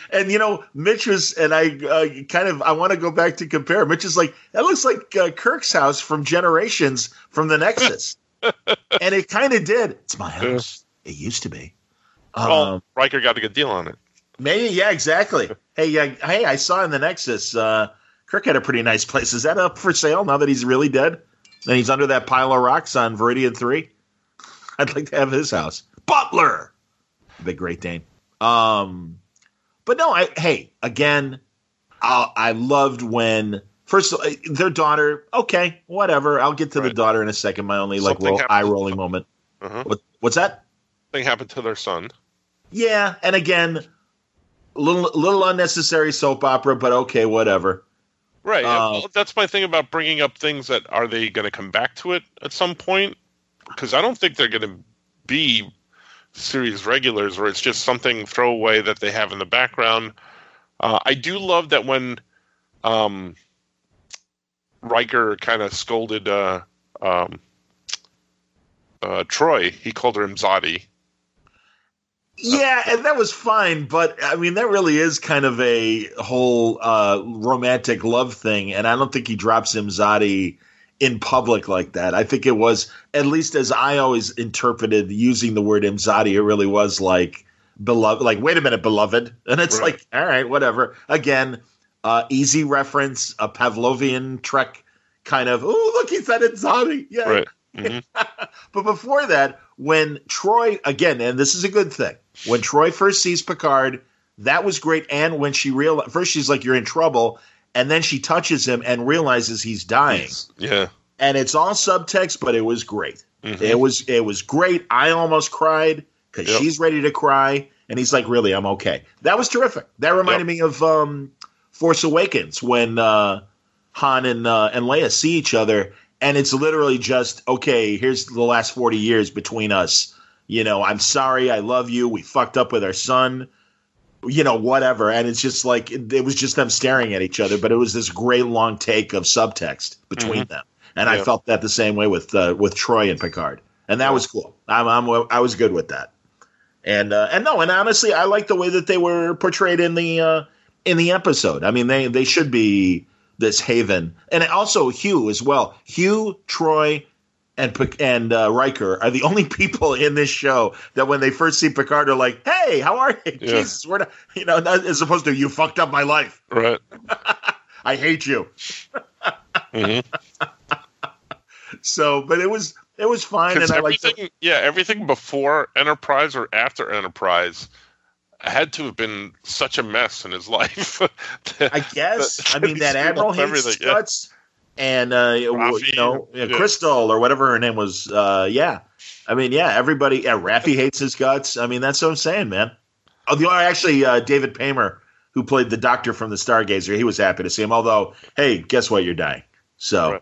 Mitch was, and I want to go back to compare. Mitch is like, that looks like Kirk's house from Generations from the Nexus. And it kind of did. It's my house. It used to be. Well, Riker got a good deal on it. Maybe, yeah, exactly. Hey, I saw in the Nexus, Kirk had a pretty nice place. Is that up for sale now that he's really dead? And he's under that pile of rocks on Viridian 3? I'd like to have his house. Butler! Big Great Dane. But no, again, I loved when, first, their daughter, okay, whatever. I'll get to the daughter in a second. My only eye-rolling moment. Uh-huh. What's that? Something happened to their son. Yeah, and again, a little unnecessary soap opera, but okay, whatever. Right. Well, that's my thing about bringing up things that are they going to come back to it at some point? Because I don't think they're going to be series regulars, or it's just something throwaway that they have in the background. I do love that when Riker kind of scolded Troy, he called her Imzadi. Yeah, and that was fine, but that really is kind of a whole romantic love thing, and I don't think he drops Imzadi in public like that. I think it was, at least as I always interpreted using the word Imzadi, it really was like beloved, like, wait a minute, beloved. And it's like, all right, whatever. Again, easy reference, a Pavlovian Trek kind of, oh, look, he said Imzadi. Yeah. Right. Mm-hmm. But before that, when Troy, again, and this is a good thing, when Troy first sees Picard, that was great. And when she realized, first she's like, you're in trouble. And then she touches him and realizes he's dying. Yeah. And it's all subtext, but it was great. Mm-hmm. It was great. I almost cried because she's ready to cry. And he's like, really, I'm okay. That was terrific. That reminded me of Force Awakens when Han and Leia see each other. And it's literally just, okay, here's the last 40 years between us. You know, I'm sorry. I love you. We fucked up with our son. You know, whatever. And it's just like, it was just them staring at each other, but it was this great long take of subtext between them. And I felt that the same way with Troy and Picard. And that was cool. I was good with that. And honestly, I like the way that they were portrayed in the episode. I mean, they should be this haven. And also Hugh as well. Hugh, Troy, and Riker are the only people in this show that when they first see Picard are like, hey, how are you? Yeah. Jesus, we're not, as opposed to, you fucked up my life. Right. I hate you. Mm-hmm. So, but it was fine. And everything before Enterprise or after Enterprise had to have been such a mess in his life. I guess. I mean, that Admiral hates guts. And, Raffi, Crystal or whatever her name was. I mean, everybody, Raffi hates his guts. I mean, that's what I'm saying, man. Actually, David Paymer, who played the Doctor from the Stargazer, he was happy to see him. Although, hey, guess what? You're dying. So,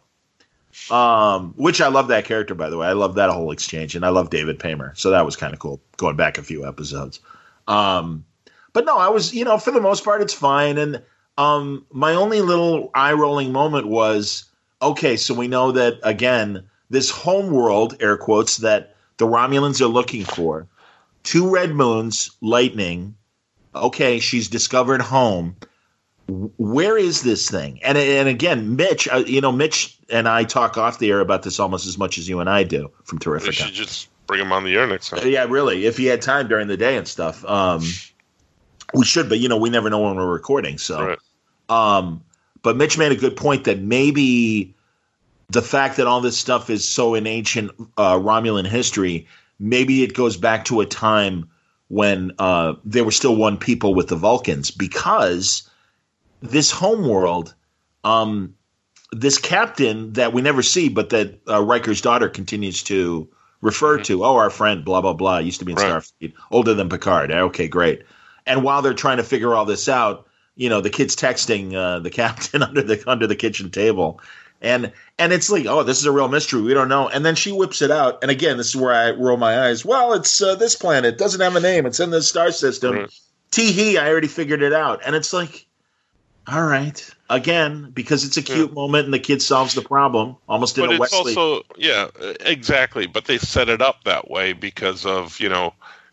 which I love that character, by the way. I love that whole exchange. And I love David Paymer. So that was kind of cool going back a few episodes. But no, I was, for the most part, it's fine. And, my only little eye-rolling moment was, okay, so we know that, again, this home world, air quotes, that the Romulans are looking for, 2 red moons, lightning, okay, she's discovered home. Where is this thing? And again, Mitch, Mitch and I talk off the air about this almost as much as you and I do from Terrifica. We should just bring him on the air next time. Yeah, really, if he had time during the day and stuff. We should, but we never know when we're recording. So, but Mitch made a good point that maybe the fact that all this stuff is so in ancient Romulan history, maybe it goes back to a time when they were still one people with the Vulcans, because this homeworld, this captain that we never see, but that Riker's daughter continues to refer to, our friend, blah, blah, blah, used to be in Starfleet, older than Picard. Okay, great. And while they're trying to figure all this out, the kid's texting the captain under the kitchen table. And it's like, oh, this is a real mystery. We don't know. And then she whips it out. And again, this is where I roll my eyes. Well, it's this planet. It doesn't have a name. It's in the star system. Tee-hee, I already figured it out. And it's like, all right. Again, because it's a cute moment and the kid solves the problem. Almost in a Wesley. But it's also, exactly. But they set it up that way because of,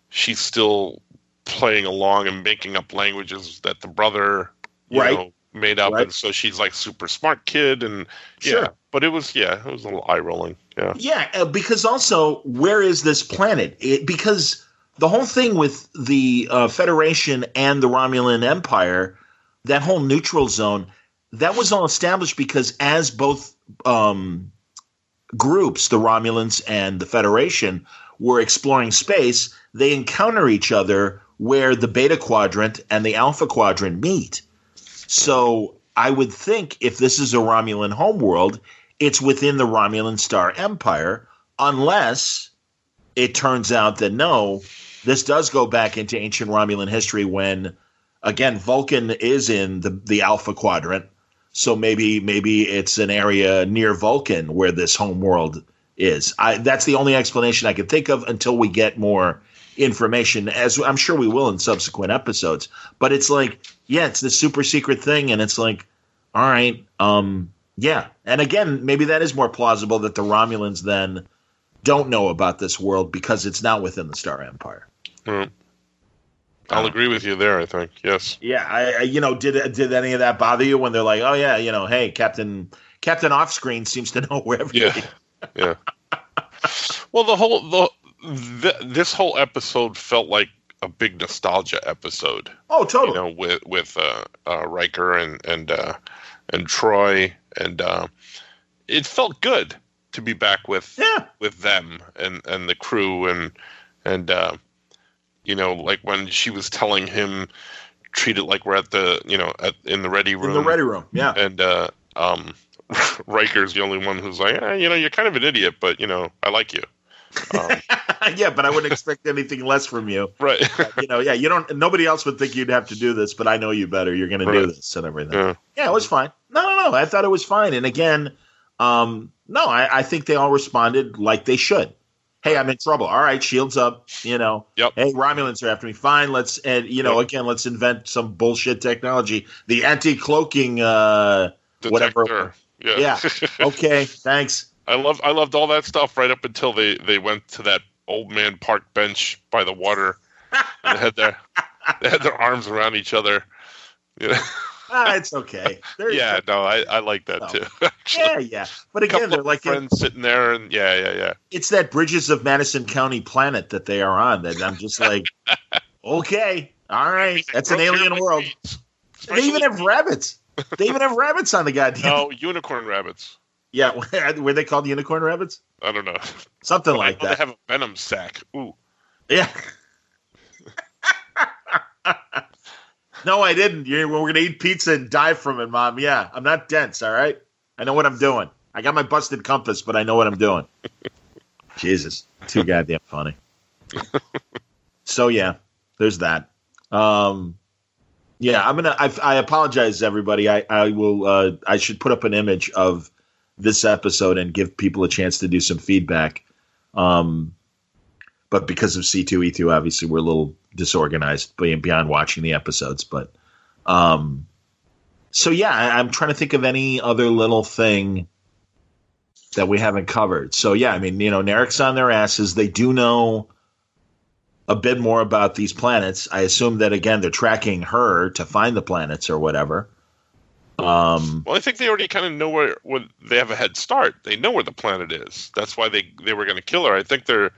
she's still playing along and making up languages that the brother, made up, and so she's like super smart kid, and but it was a little eye rolling, because also, where is this planet? Because the whole thing with the Federation and the Romulan Empire, that whole neutral zone, that was all established because as both groups, the Romulans and the Federation, were exploring space, they encounter each other where the Beta Quadrant and the Alpha Quadrant meet. So I would think if this is a Romulan homeworld, it's within the Romulan Star Empire, unless it turns out that no, this does go back into ancient Romulan history when, again, Vulcan is in the Alpha Quadrant. So maybe it's an area near Vulcan where this homeworld is. That's the only explanation I could think of until we get more information, as I'm sure we will in subsequent episodes. But it's like, it's this super secret thing, and it's like, all right, and again, maybe that is more plausible that the Romulans then don't know about this world because it's not within the Star Empire. I'll agree with you there, I think. Yes. Yeah, did any of that bother you when they're like, oh yeah, hey, Captain Captain Offscreen seems to know where everything. Yeah. Well, this whole episode felt like a big nostalgia episode. Oh, totally. With Riker and Troy, and it felt good to be back with them and the crew and like when she was telling him, treat it like we're at the in the ready room. In the ready room, yeah. And Riker's the only one who's like, you're kind of an idiot, but I like you. Yeah, but I wouldn't expect anything less from you. Right. You don't. Nobody else would think you'd have to do this, but I know you better. You're going to do this and everything. Yeah, it was fine. No. I thought it was fine. And again, I think they all responded like they should. Hey, I'm in trouble. All right, shields up. Yep. Hey, Romulans are after me. Fine. Let's again, let's invent some bullshit technology. The anti-cloaking whatever. Yeah. Okay. Thanks. I loved all that stuff right up until they went to that old man park bench by the water and they had their arms around each other. It's okay. I like that too. Actually. Yeah. But again, they're like friends sitting there, and yeah. It's that Bridges of Madison County planet that they are on. That I'm just like, okay, all right, that's an alien world. They even have rabbits. They even have rabbits on the goddamn. No, unicorn rabbits. Yeah, were they called unicorn rabbits? I don't know. Something like that. They have a venom sac. Ooh. Yeah. No, I didn't. We're going to eat pizza and die from it, Mom. Yeah, I'm not dense, all right? I know what I'm doing. I got my busted compass, but I know what I'm doing. Jesus. Too goddamn funny. So, yeah, there's that. Yeah, I apologize, everybody. I will. I should put up an image of this episode and give people a chance to do some feedback. But because of C2E2, obviously we're a little disorganized beyond watching the episodes. But so yeah, I'm trying to think of any other little thing that we haven't covered. So yeah, I mean, Narek's on their asses. They do know a bit more about these planets. I assume that again they're tracking her to find the planets or whatever. Well, I think they already kind of know where they have a head start. They know where the planet is. That's why they were going to kill her. I think they're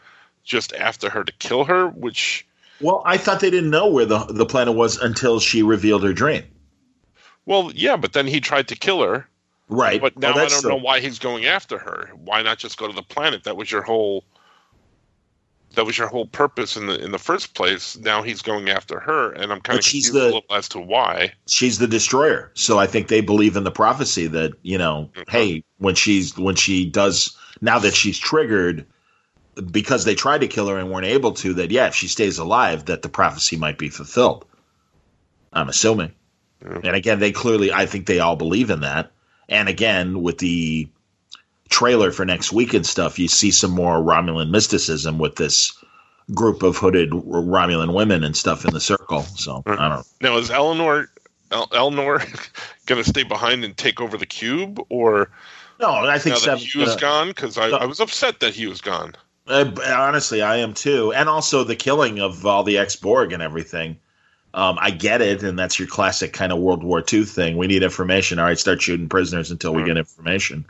just after her to kill her, which... Well, I thought they didn't know where the planet was until she revealed her dream. Well, yeah, but then he tried to kill her. Right. But now I don't know why he's going after her. Why not just go to the planet? That was your whole purpose in the first place. Now he's going after her, and I'm kind of confused a little as to why. She's the destroyer, so I think they believe in the prophecy that hey, when she does, now that she's triggered, because they tried to kill her and weren't able to, that if she stays alive, that the prophecy might be fulfilled. I'm assuming, and again, I think they all believe in that. And again, with the trailer for next week and stuff, you see some more Romulan mysticism with this group of hooded Romulan women and stuff in the circle. So I don't know. Now, is Eleanor going to stay behind and take over the cube, or no? I think now that he was gone, because I was upset that he was gone. Honestly, I am too, and also the killing of all the ex-Borg and everything. I get it, and that's your classic kind of World War II thing. We need information. All right, start shooting prisoners until we get information.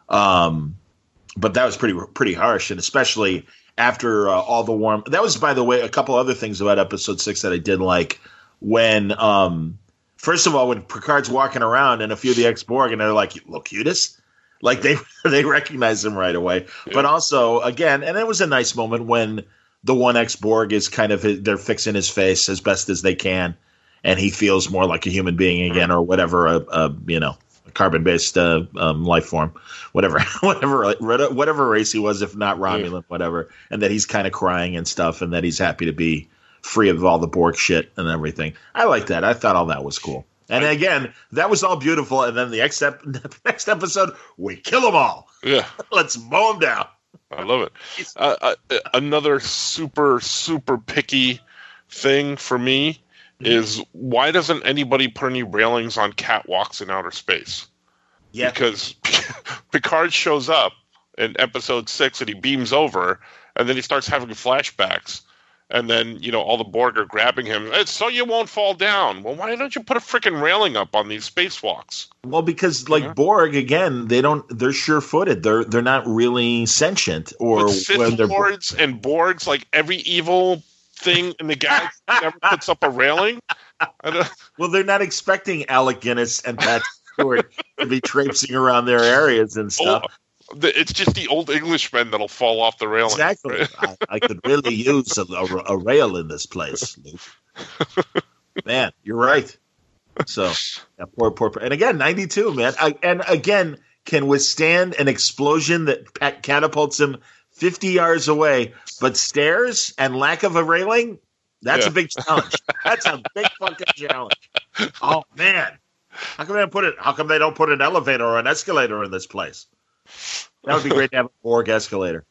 But that was pretty harsh, and especially after all the warm. That was, by the way, a couple other things about episode 6 that I did like. When first of all, when Picard's walking around and a few of the ex-Borg, and they're like, "Locutus," like they recognize him right away. Yeah. But also, again, and it was a nice moment when the one ex-Borg is kind of they're fixing his face as best as they can, and he feels more like a human being again, or whatever, a carbon-based life form, whatever race he was, if not Romulan, whatever, and that he's kind of crying and stuff, and that he's happy to be free of all the Borg shit and everything. I like that. I thought all that was cool. And again, that was all beautiful. And then the next episode, we kill them all. Yeah, let's mow them down. I love it. Another super, super picky thing for me is, why doesn't anybody put any railings on catwalks in outer space? Yeah. Because Picard shows up in episode 6 and he beams over, and then he starts having flashbacks. And then, all the Borg are grabbing him. It's so you won't fall down. Well, why don't you put a freaking railing up on these spacewalks? Well, because Borg, again, they're sure-footed. They're not really sentient. Or Sith Lords and Borgs, like every evil thing in the galaxy never puts up a railing. Well, they're not expecting Alec Guinness and Pat Stewart to be traipsing around their areas and stuff. It's just the old Englishmen that'll fall off the railing. Exactly. Right? I could really use a rail in this place, Luke. Man, you're right. So, yeah, poor. And again, 92, man. And again, can withstand an explosion that catapults him 50 yards away. But stairs and lack of a railing, that's a big challenge. That's a big fucking challenge. Oh, man. How come they don't put an elevator or an escalator in this place? That would be great to have a Borg escalator.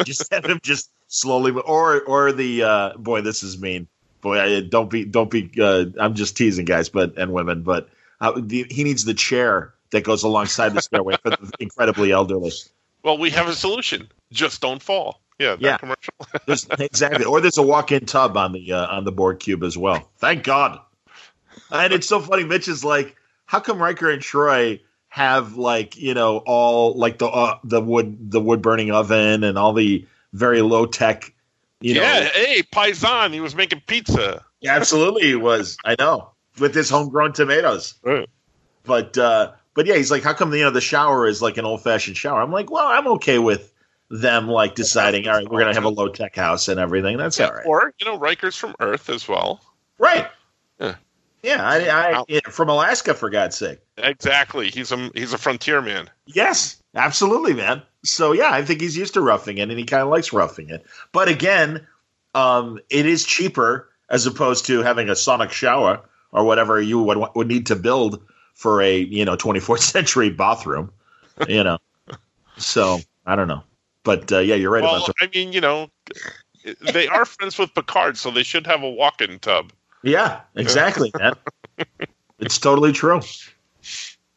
Just have him just slowly, or the boy. This is mean. Boy, don't be. I'm just teasing guys, and women. But he needs the chair that goes alongside the stairway for the incredibly elderly. Well, we have a solution. Just don't fall. Yeah. Commercial. Exactly. Or there's a walk-in tub on the Borg cube as well. Thank God. And it's so funny. Mitch is like, how come Riker and Troy have all the wood burning oven and all the very low tech, Hey, Paisan, he was making pizza. Yeah, absolutely, he was. I know, with his homegrown tomatoes. Right. But yeah, he's like, how come the shower is like an old fashioned shower? I'm like, well, I'm okay with them deciding, all right, we're gonna have a low tech house and everything. That's all right. Or Riker's from Earth as well. Right. Yeah. Yeah, from Alaska, for God's sake. Exactly. He's a frontier man. Yes, absolutely, man. So, yeah, I think he's used to roughing it, and he kind of likes roughing it. But again, it is cheaper as opposed to having a sonic shower or whatever you would need to build for a 24th century bathroom. So, I don't know. But, yeah, you're right about that. I mean, they are friends with Picard, so they should have a walk-in tub. Yeah, exactly, man. It's totally true.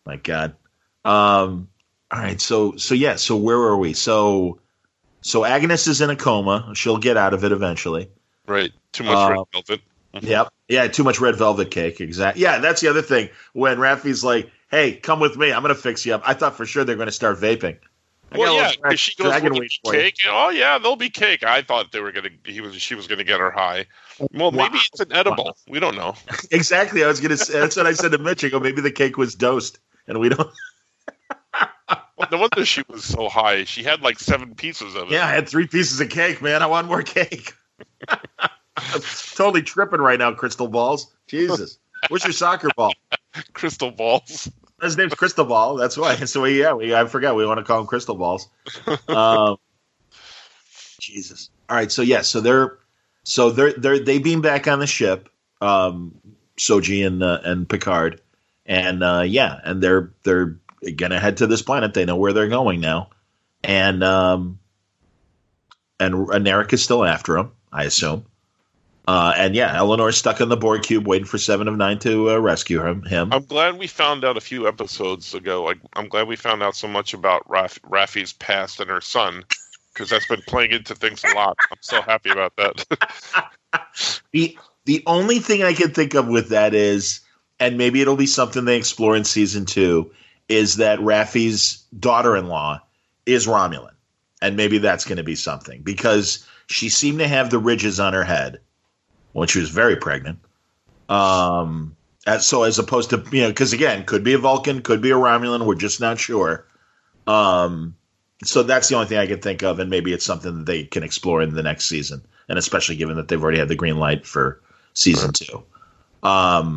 My God. All right, so where are we? So Agnes is in a coma. She'll get out of it eventually. Right. Too much red velvet. Yep. Yeah, too much red velvet cake. Exactly. Yeah, that's the other thing. When Raffi's like, "Hey, come with me. I'm going to fix you up." I thought for sure they're going to start vaping. Well, yeah, because she goes, "Will there be cake?" Oh, yeah, there'll be cake. I thought they were going to. She was going to get her high. Well, maybe it's an edible. Wow. We don't know. Exactly. I was going to say. That's what I said to Mitch. I go, maybe the cake was dosed, and we don't. Well, no wonder she was so high. She had like 7 pieces of it. Yeah, I had 3 pieces of cake, man. I want more cake. I'm totally tripping right now, Crystal Balls. Jesus. Where's your soccer ball? Crystal Balls. His name's Crystal Ball. That's why. So I forgot. We want to call him Crystal Balls. Jesus. All right. So yeah. So they beam back on the ship. Soji and Picard, and and they're gonna head to this planet. They know where they're going now, and Narek is still after him, I assume. Eleanor's stuck in the Borg cube waiting for 7 of 9 to rescue him. I'm glad we found out a few episodes ago. I'm glad we found out so much about Raffi's past and her son, because that's been playing into things a lot. I'm so happy about that. The only thing I can think of with that is, and maybe it'll be something they explore in season 2, is that Raffi's daughter-in-law is Romulan. And maybe that's going to be something, because she seemed to have the ridges on her head when she was very pregnant. So as opposed to, because again, could be a Vulcan, could be a Romulan, we're just not sure. So that's the only thing I can think of, and maybe it's something that they can explore in the next season, and especially given that they've already had the green light for season 2. But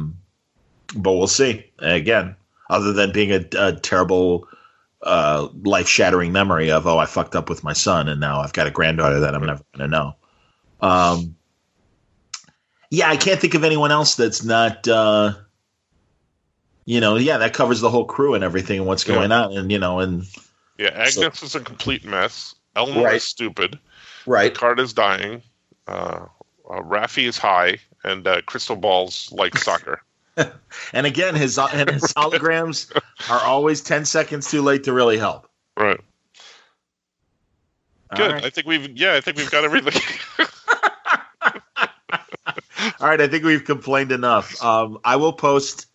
we'll see. Again, other than being a terrible, life-shattering memory of, I fucked up with my son, and now I've got a granddaughter that I'm never going to know. Yeah, I can't think of anyone else that's not, that covers the whole crew and everything and what's going on. And, Yeah, Agnes is a complete mess. Eleanor is stupid. Right. Picard is dying. Raffi is high. And Crystal Ball's like soccer. And again, his holograms are always 10 seconds too late to really help. Right. Good. Right. I think we've got everything. All right, I think we've complained enough. I will post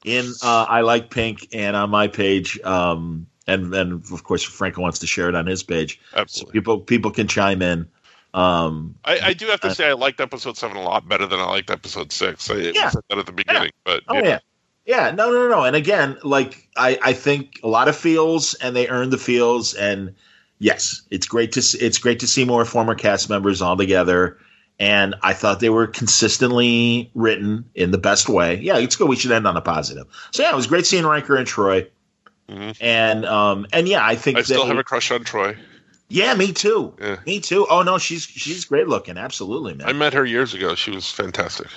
in I Like Pink and on my page, and of course, if Franco wants to share it on his page. Absolutely. So people can chime in. I do have to say I liked episode 7 a lot better than I liked episode 6. I said that at the beginning, but no. And again, like I think a lot of feels, and they earned the feels, and yes, it's great to see more former cast members all together. And I thought they were consistently written in the best way. Yeah, it's good. We should end on a positive. So yeah, it was great seeing Riker and Troy. Mm-hmm. And yeah, I think I still have a crush on Troy. Yeah, me too. Yeah. Me too. Oh no, she's great looking. Absolutely, man. I met her years ago. She was fantastic.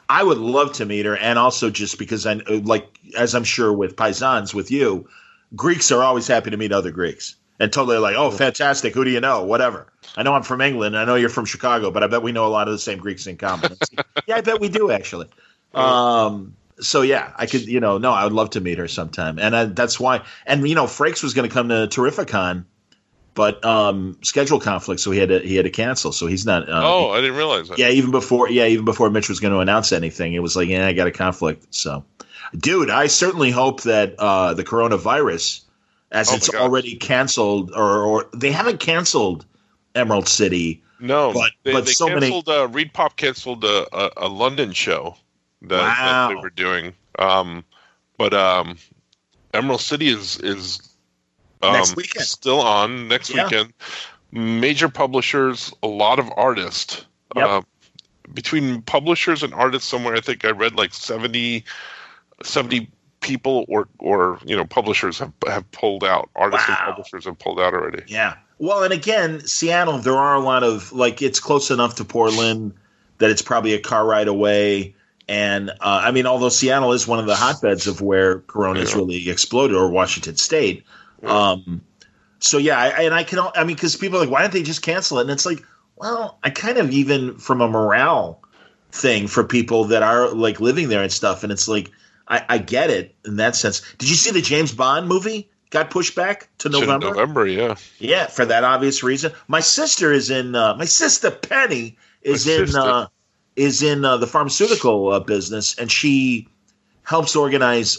I would love to meet her, and also just because I like, as I'm sure with Paisans with you, Greeks are always happy to meet other Greeks, and totally like, oh, fantastic. Who do you know? Whatever. I know I'm from England. I know you're from Chicago, but I bet we know a lot of the same Greeks in common. Yeah, I bet we do actually. So yeah, I could, I would love to meet her sometime, and that's why. And Frakes was going to come to Terrificon, but schedule conflict, so he had to cancel. So he's not. I didn't realize that. Yeah, even before Mitch was going to announce anything, it was like, I got a conflict. So, dude, I certainly hope that the coronavirus, as it's already canceled, or they haven't canceled Emerald City. No, but they so canceled. many. Reed Pop canceled a London show that they were doing. But Emerald City is next weekend. Still on next weekend. Major publishers, a lot of artists. Yep. Between publishers and artists, somewhere I think I read like 70 people or publishers have pulled out. Artists and publishers have pulled out already. Yeah. Well, and again, Seattle, there are a lot of, like, it's close enough to Portland that it's probably a car ride away. And although Seattle is one of the hotbeds of where Corona has really exploded, or Washington State. Yeah. So yeah, because people are like, why don't they just cancel it? And it's like, well, I kind of, even from a morale thing for people that are like living there and stuff, and it's like, I get it in that sense. Did you see the James Bond movie got pushed back to November? Yeah, for that obvious reason. My sister is in. My sister Penny is in the pharmaceutical business, and she helps organize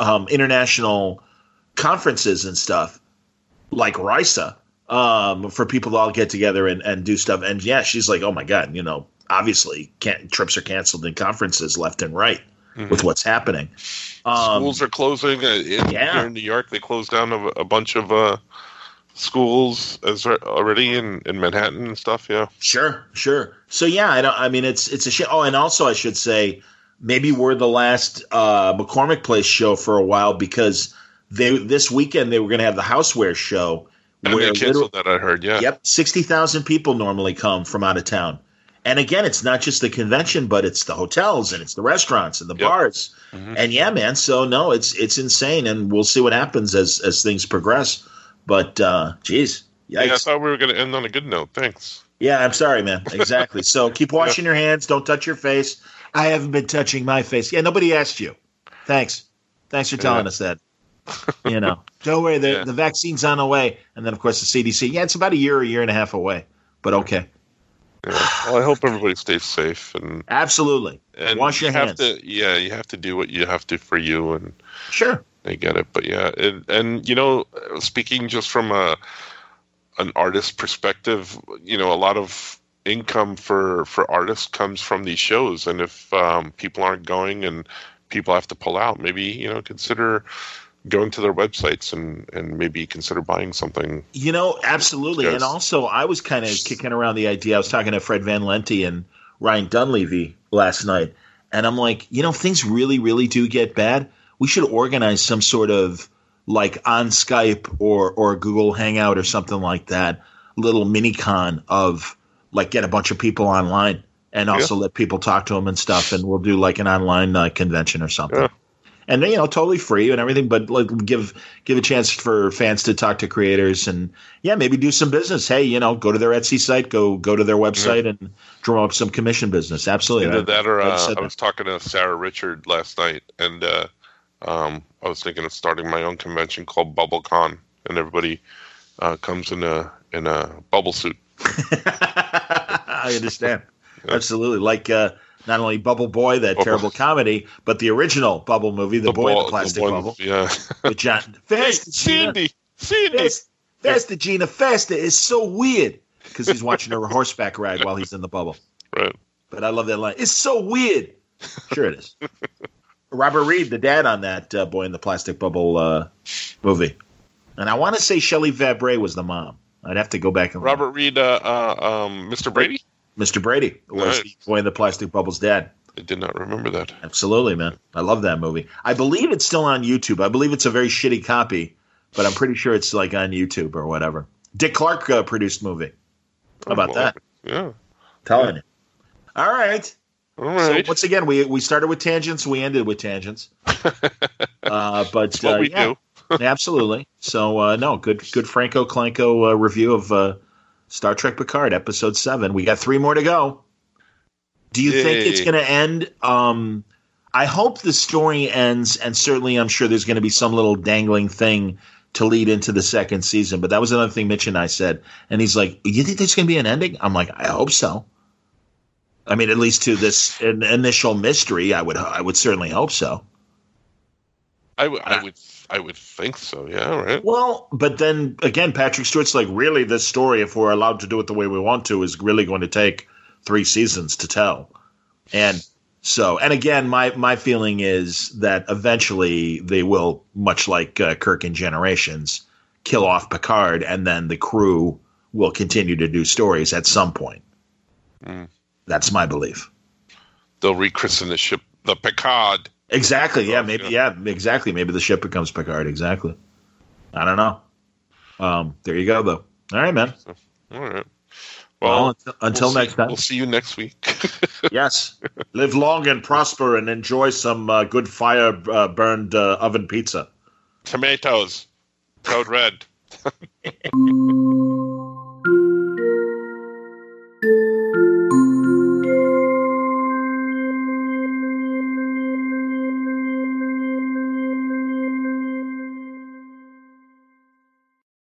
international conferences and stuff like RISA for people to all get together and do stuff. And yeah, she's like, oh my God, obviously trips are canceled in conferences left and right with what's happening. Schools are closing. Here in New York, they closed down a bunch of schools already in Manhattan and stuff. Yeah, sure. So yeah, it's a shit. Oh, and also I should say, maybe we're the last McCormick Place show for a while, because this weekend they were going to have the Houseware show. And they canceled that, I heard. Yeah. Yep, 60,000 people normally come from out of town. And again, it's not just the convention, but it's the hotels and it's the restaurants and the bars. Mm-hmm. And yeah, man. So no, it's insane, and we'll see what happens as things progress. But geez, yikes. Yeah, I thought we were going to end on a good note. Thanks. Yeah, I'm sorry, man. Exactly. So keep washing your hands. Don't touch your face. I haven't been touching my face. Yeah, nobody asked you. Thanks for telling us that. Don't worry. The vaccine's on the way, and then of course the CDC. Yeah, it's about a year and a half away. But okay. Yeah. Well, I hope everybody stays safe and absolutely. And wash your hands. You have to do what you have to for you, and sure, they get it. But yeah, and speaking just from an artist perspective, a lot of income for artists comes from these shows, and if people aren't going and people have to pull out, maybe consider going to their websites and maybe consider buying something. Absolutely. And also, I was kind of kicking around the idea. I was talking to Fred Van Lente and Ryan Dunleavy last night, and I'm like, things really, really do get bad. We should organize some sort of, like, on Skype or Google Hangout or something like that, little mini con of, like, get a bunch of people online and also let people talk to them and stuff, and we'll do like an online convention or something. Yeah. And totally free and everything, but like give a chance for fans to talk to creators and maybe do some business. Hey, go to their Etsy site, go to their website and drum up some commission business. Absolutely. Either that or I was talking to Sarah Richard last night, and I was thinking of starting my own convention called BubbleCon, and everybody comes in a bubble suit. I understand. Absolutely. Like Not only Bubble Boy, that terrible comedy, but the original Bubble movie, The Boy in the Plastic Bubble. Yeah. With John. Faster, Sandy. Faster, Gina, faster. It's so weird. Because he's watching a horseback ride while he's in the bubble. Right. But I love that line. It's so weird. Sure it is. Robert Reed, the dad on that Boy in the Plastic Bubble movie. And I want to say Shelley Fabre was the mom. I'd have to go back and Robert Reed, Mr. Brady? Mr. Brady was the Boy in the Plastic Bubble's dad. I did not remember that. Absolutely, man. I love that movie. I believe it's still on YouTube. I believe it's a very shitty copy, but I'm pretty sure it's like on YouTube or whatever. Dick Clark produced movie. How about that? Yeah. Telling you. All right. All right. So once again, we started with tangents. We ended with tangents. But that's what we do. Absolutely. So, good Franco Clanco review of Star Trek Picard, Episode 7. We got 3 more to go. Do you think it's going to end? I hope the story ends, and certainly I'm sure there's going to be some little dangling thing to lead into the second season. But that was another thing Mitch and I said. And he's like, you think there's going to be an ending? I'm like, I hope so. I mean, at least to this initial mystery, I would certainly hope so. I would think so, yeah, right. Well, but then again, Patrick Stewart's like, really, this story, if we're allowed to do it the way we want to, is really going to take 3 seasons to tell. And so, and again, my feeling is that eventually they will, much like Kirk in Generations, kill off Picard, and then the crew will continue to do stories at some point. That's my belief. They'll rechristen the ship the Picard. Exactly. Yeah. Maybe. Yeah. Exactly. Maybe the ship becomes Picard. Exactly. I don't know. There you go, though. All right, man. All right. Well, until next time. We'll see you next week. Yes. Live long and prosper, and enjoy some good fire burned oven pizza. Tomatoes. Code red.